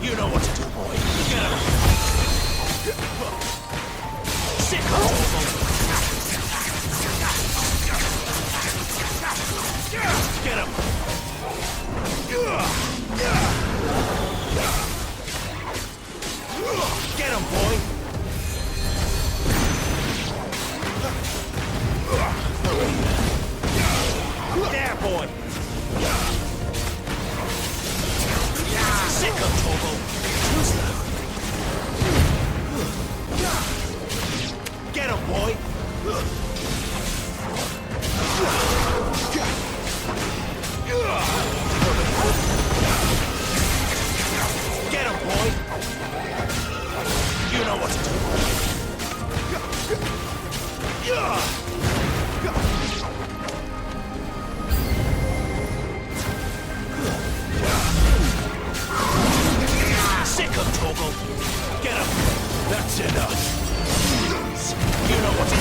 You know what to do, boy. Get him. Sick of Get him. Get him, boy. There, boy. Sick of Togo. Too slow. Get him, boy. Get him, boy. You know what to do. Sick of Togo. Get him. That's enough. You know what to do.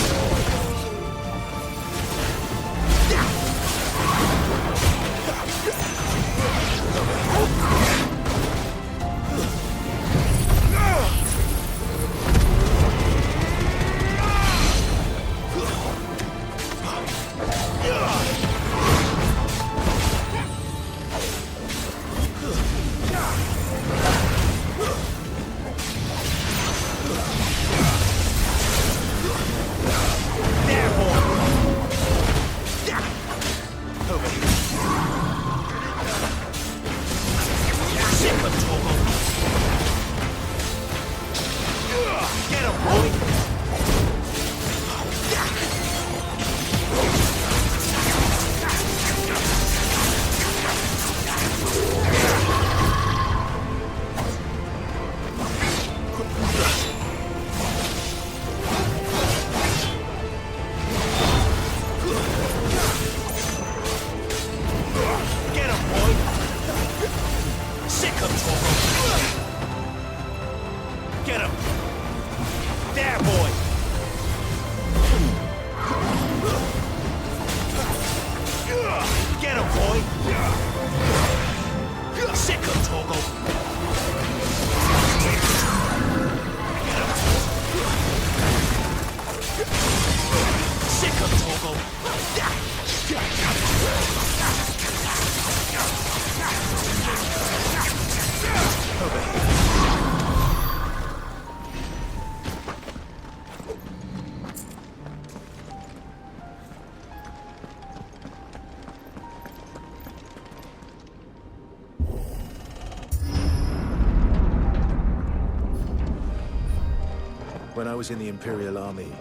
When I was in the Imperial Army,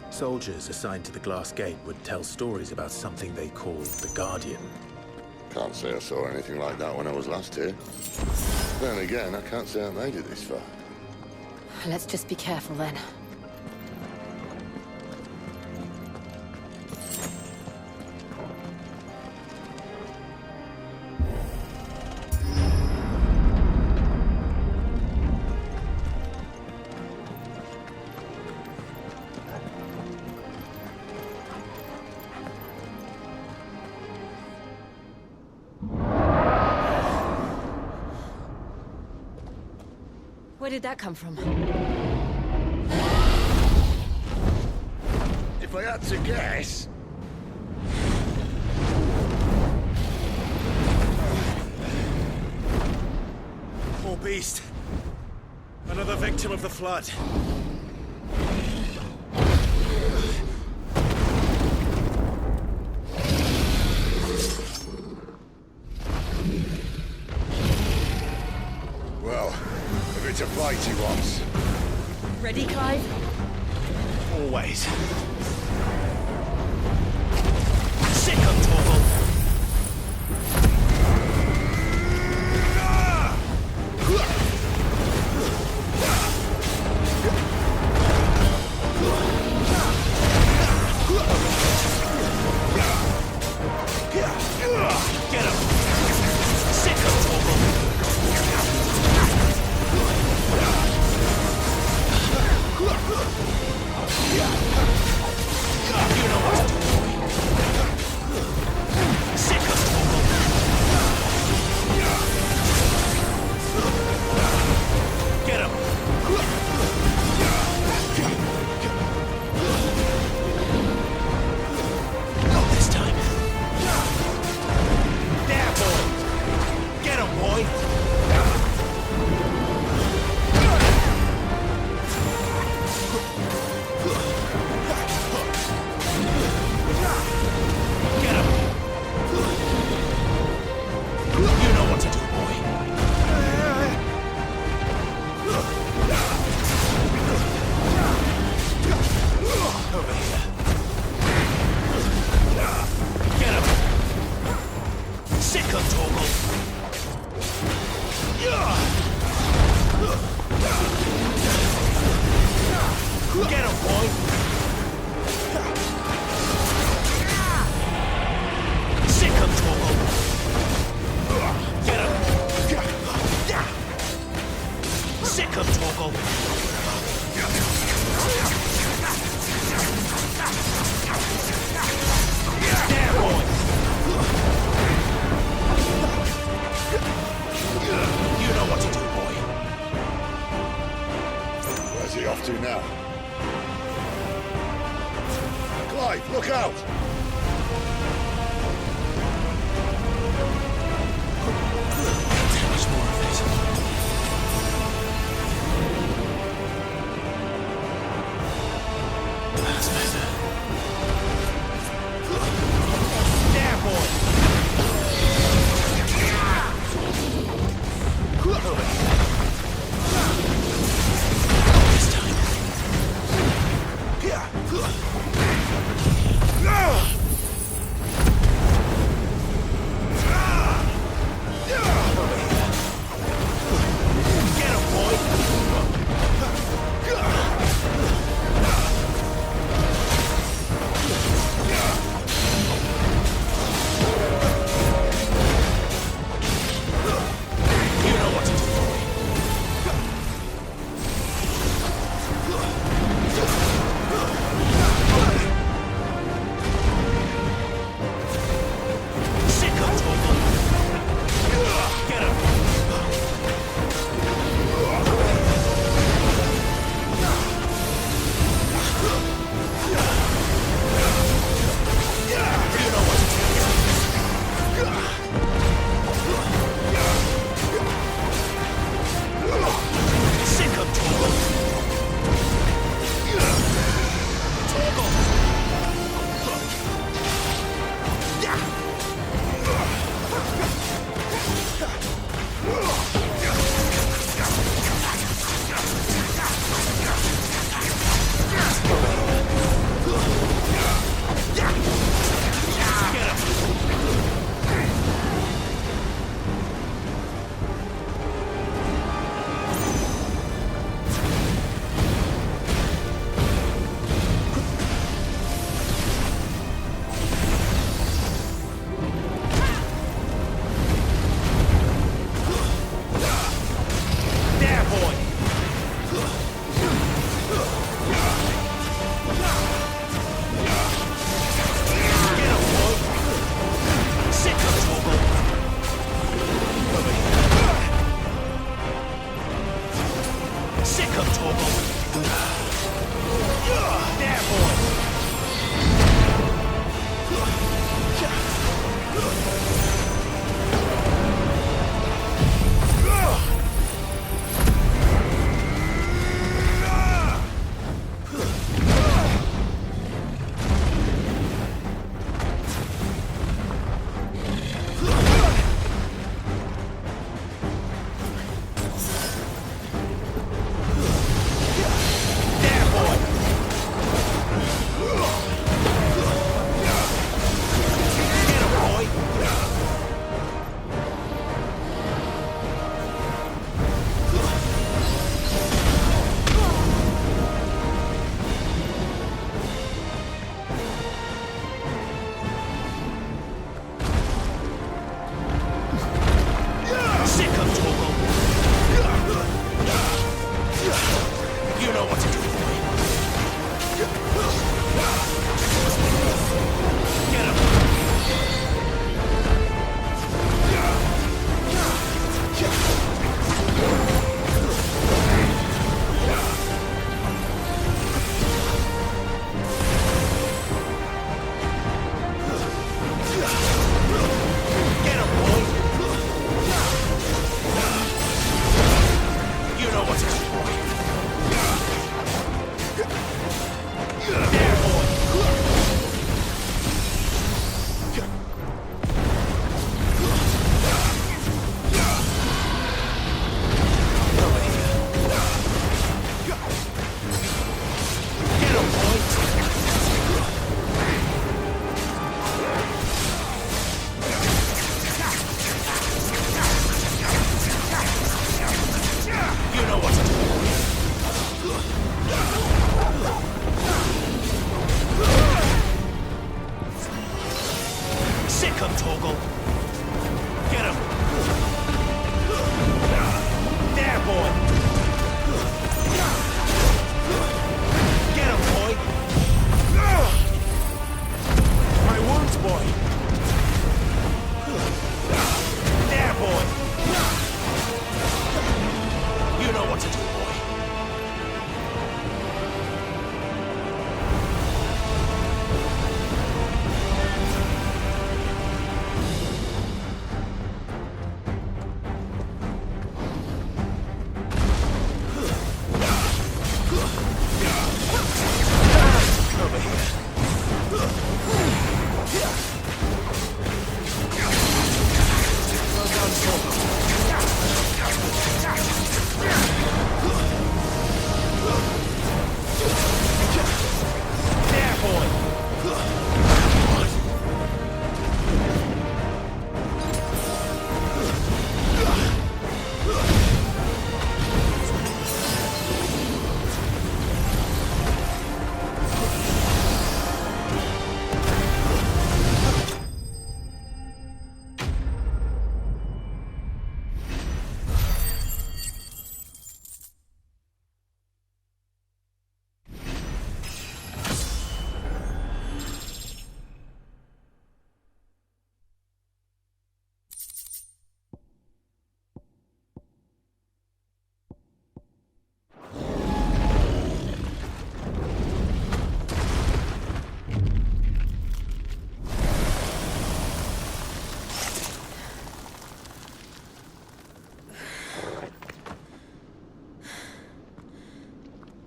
soldiers assigned to the Glass Gate would tell stories about something they called the Guardian. Can't say I saw anything like that when I was last here. Then again, I can't say I made it this far. Let's just be careful then. Where did that come from? If I had to guess... Poor beast. Another victim of the flood. Well, if it's a fight he wants. Ready, Clive? always. Sick of Torval. Get him! Sick of Torval. You know what to do, boy. Sick of Torval. Get him! Not this time. There, boy! Get him, boy! Get him! You know what to do, boy. Over here. Get him! Sick of Torgal. Get him, boy! Sick of Torgal. Get him! Sick of Torgal. There, boy! You know what to do, boy. Where's he off to now? Clive, look out! There's more of this. That's better. There, boy! Over here. This time. Get him, boy! You know what to do, boy. Sick of Torval. Get him. You know what to do. Sick of Torval. devil! Get him! There, boy! Get him, boy! My wounds, boy! There, boy! You know what to do, boy.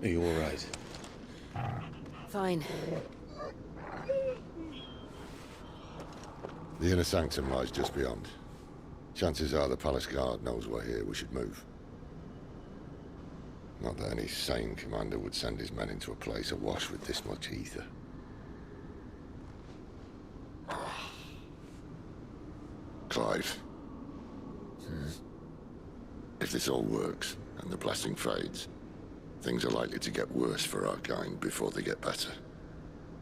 Are you all right? Fine. The inner sanctum lies just beyond. Chances are the palace guard knows we're here. We should move. Not that any sane commander would send his men into a place awash with this much ether. Clive. If this all works, and the blessing fades, things are likely to get worse for our kind before they get better.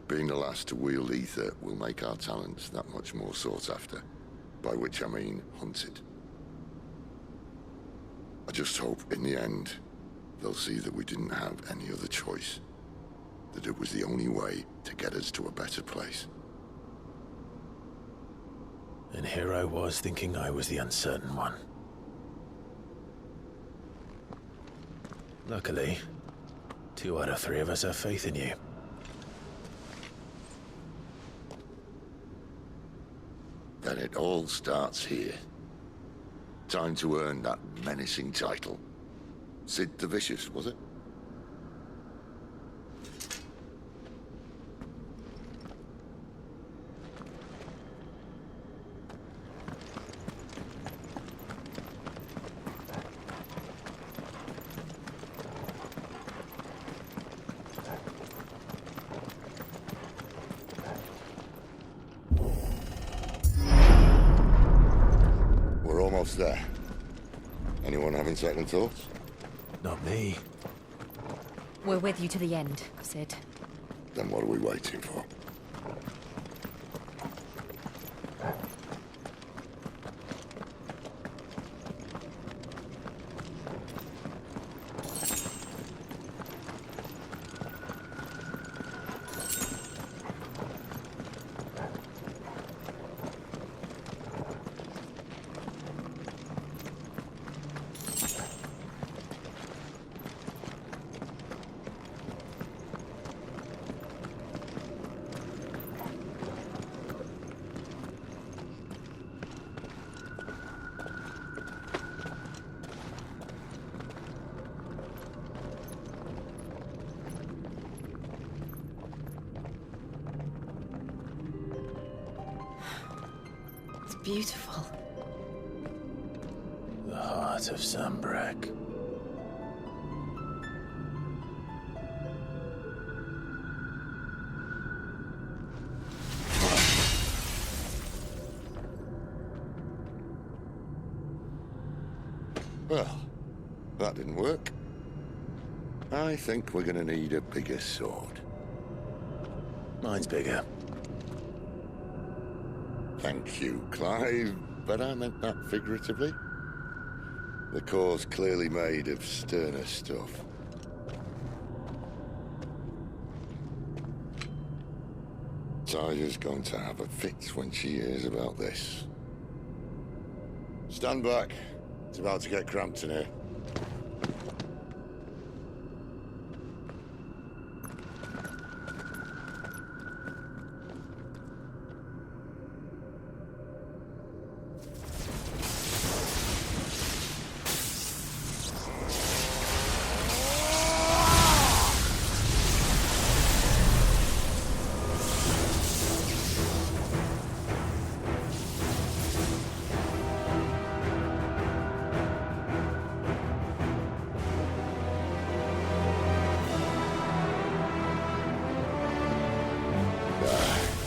Being the last to wield ether will make our talents that much more sought after, by which I mean hunted. I just hope, in the end, they'll see that we didn't have any other choice, that it was the only way to get us to a better place. And here I was thinking I was the uncertain one. Luckily, 2 out of 3 of us have faith in you. Then it all starts here. Time to earn that menacing title. Sid the Vicious, was it? There. Anyone having second thoughts? Not me. We're with you to the end, Sid. Then what are we waiting for? Beautiful. The heart of Sambrek. Well, that didn't work. I think we're gonna need a bigger sword. Mine's bigger. Thank you, Clive, but I meant that figuratively. The core's clearly made of sterner stuff. Tiger's going to have a fit when she hears about this. Stand back. It's about to get cramped in here.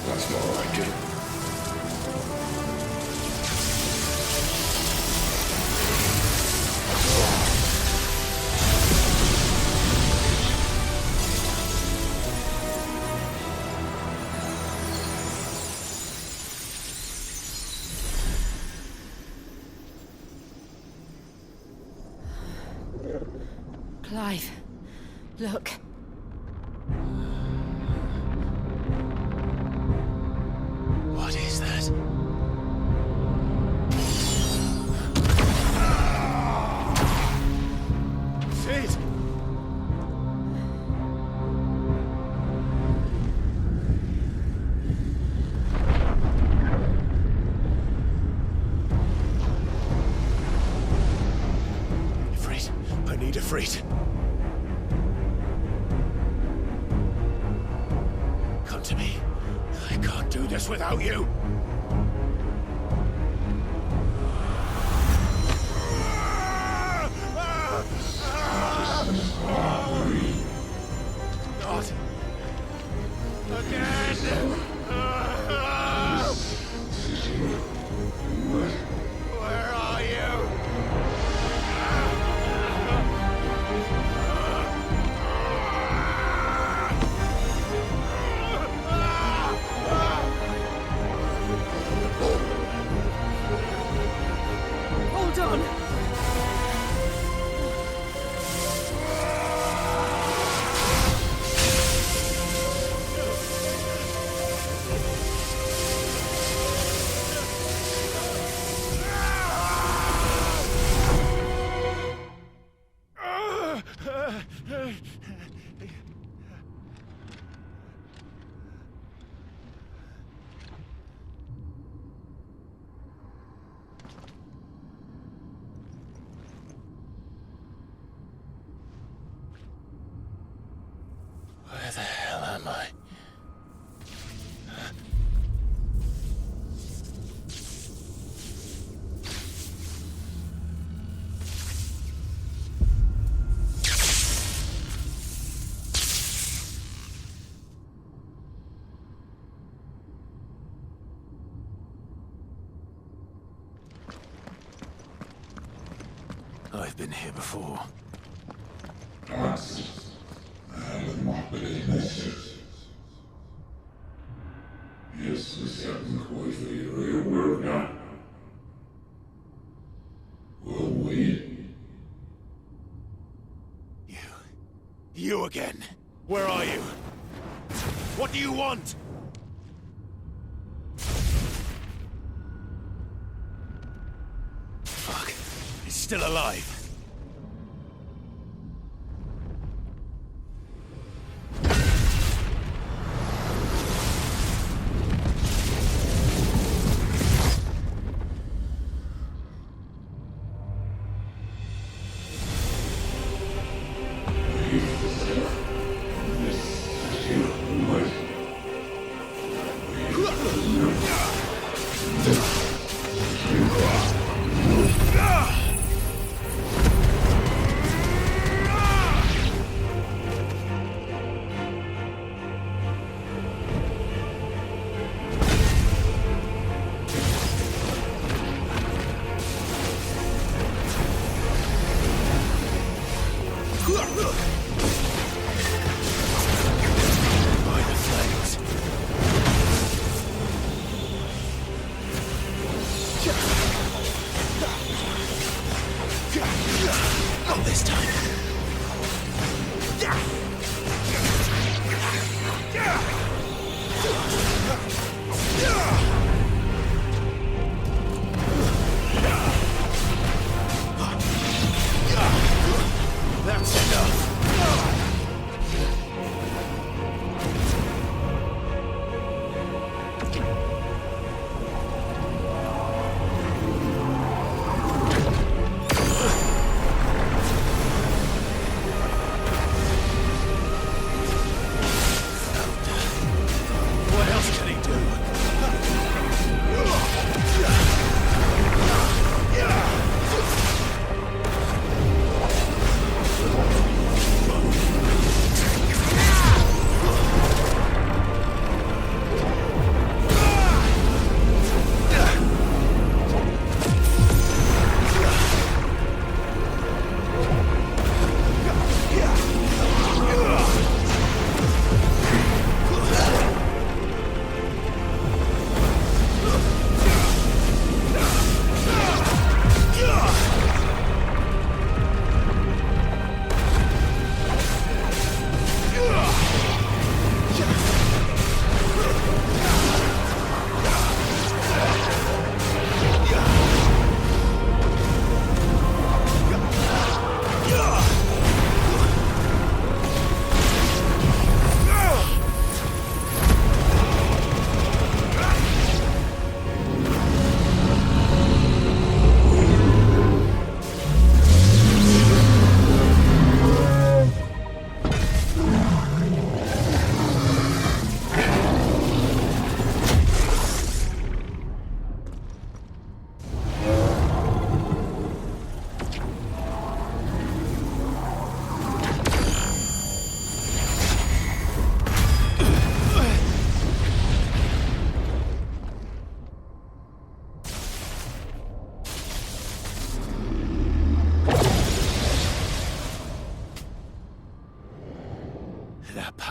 That's more like it. Clive, look. What is that? Sid! Ifrit, I need Ifrit. Come to me. I can't do this without you. Not again. Where are you? Hold on. Where the hell am I? I've been here before. You again. Where are you? What do you want? Fuck. It's still alive.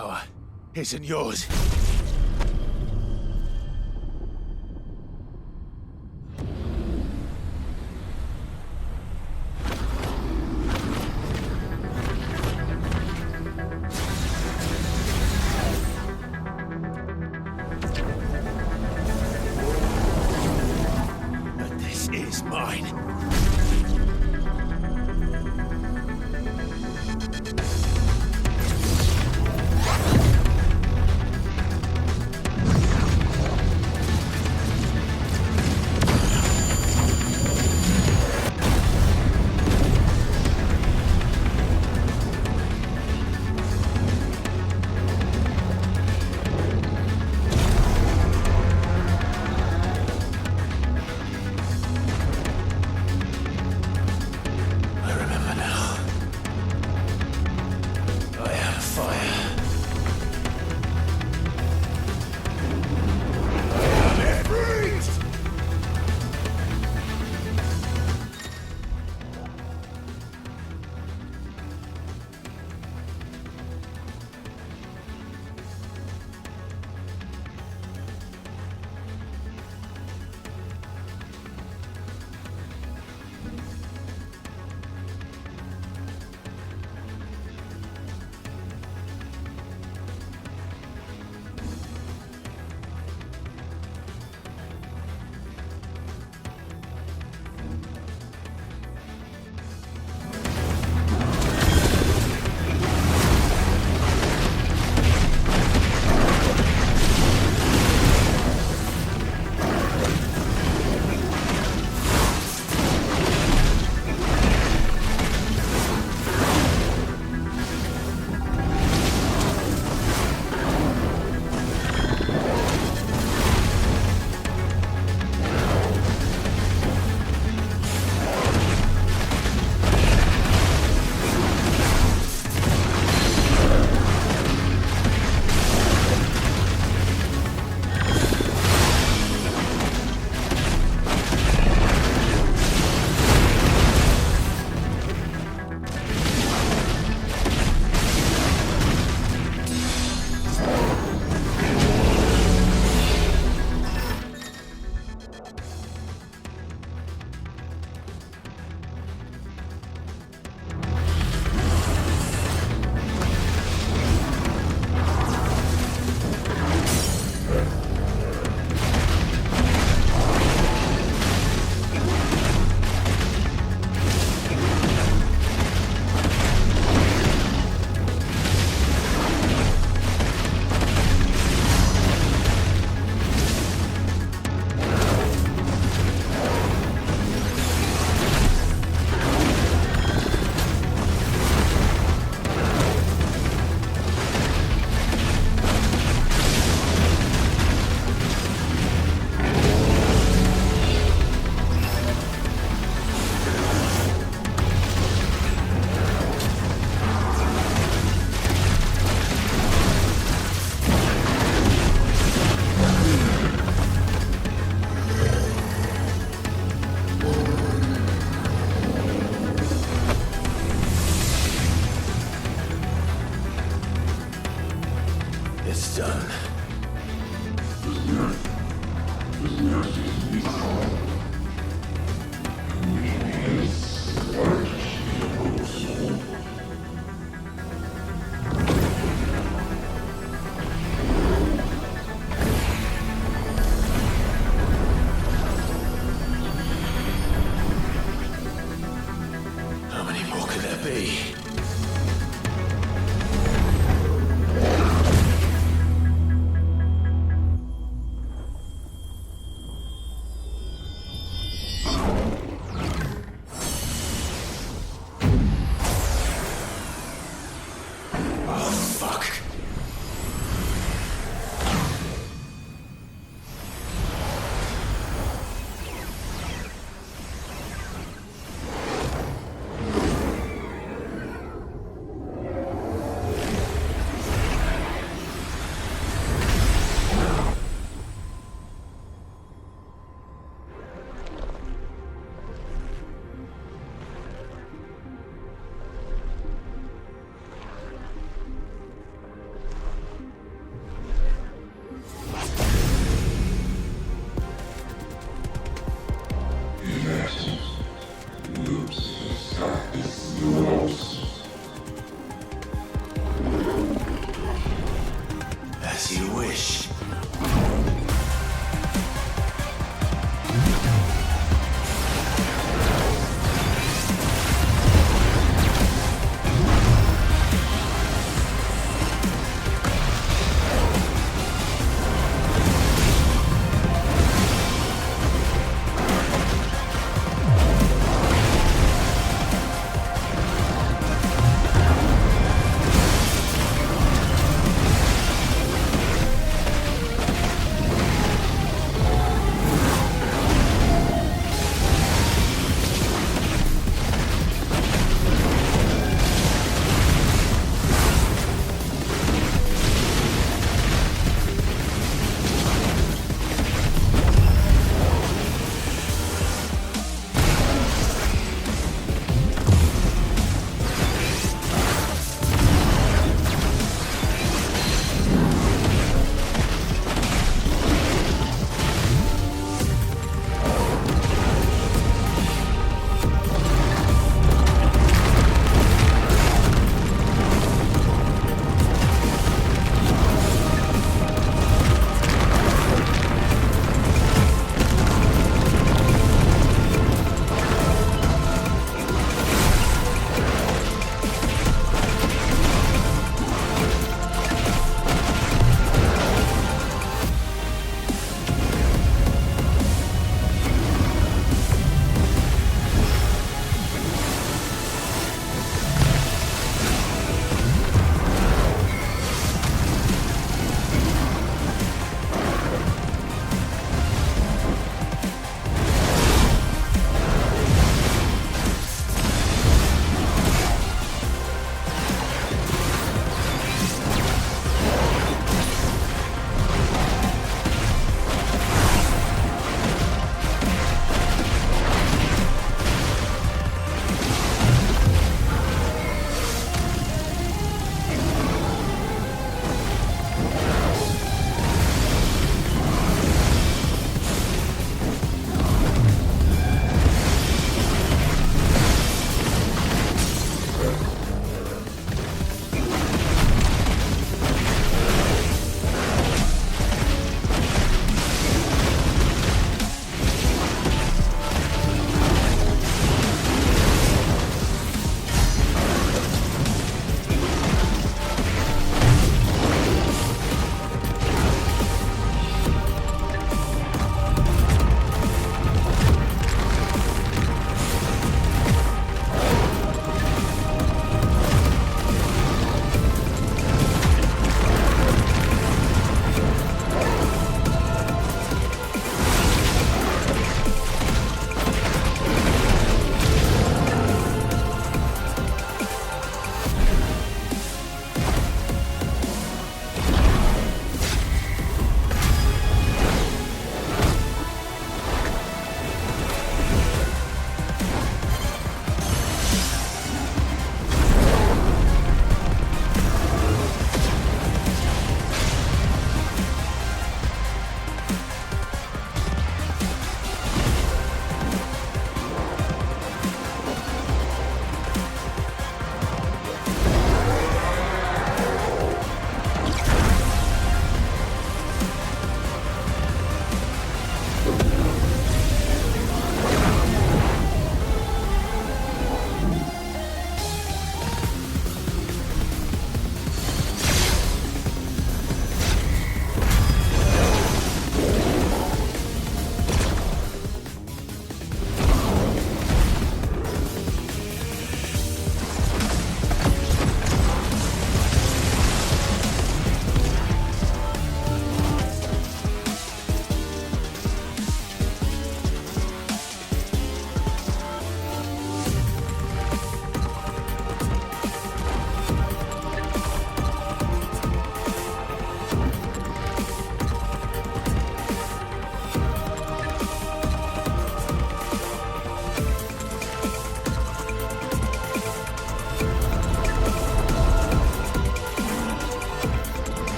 power isn't yours. But this is mine. As you wish.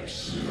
place.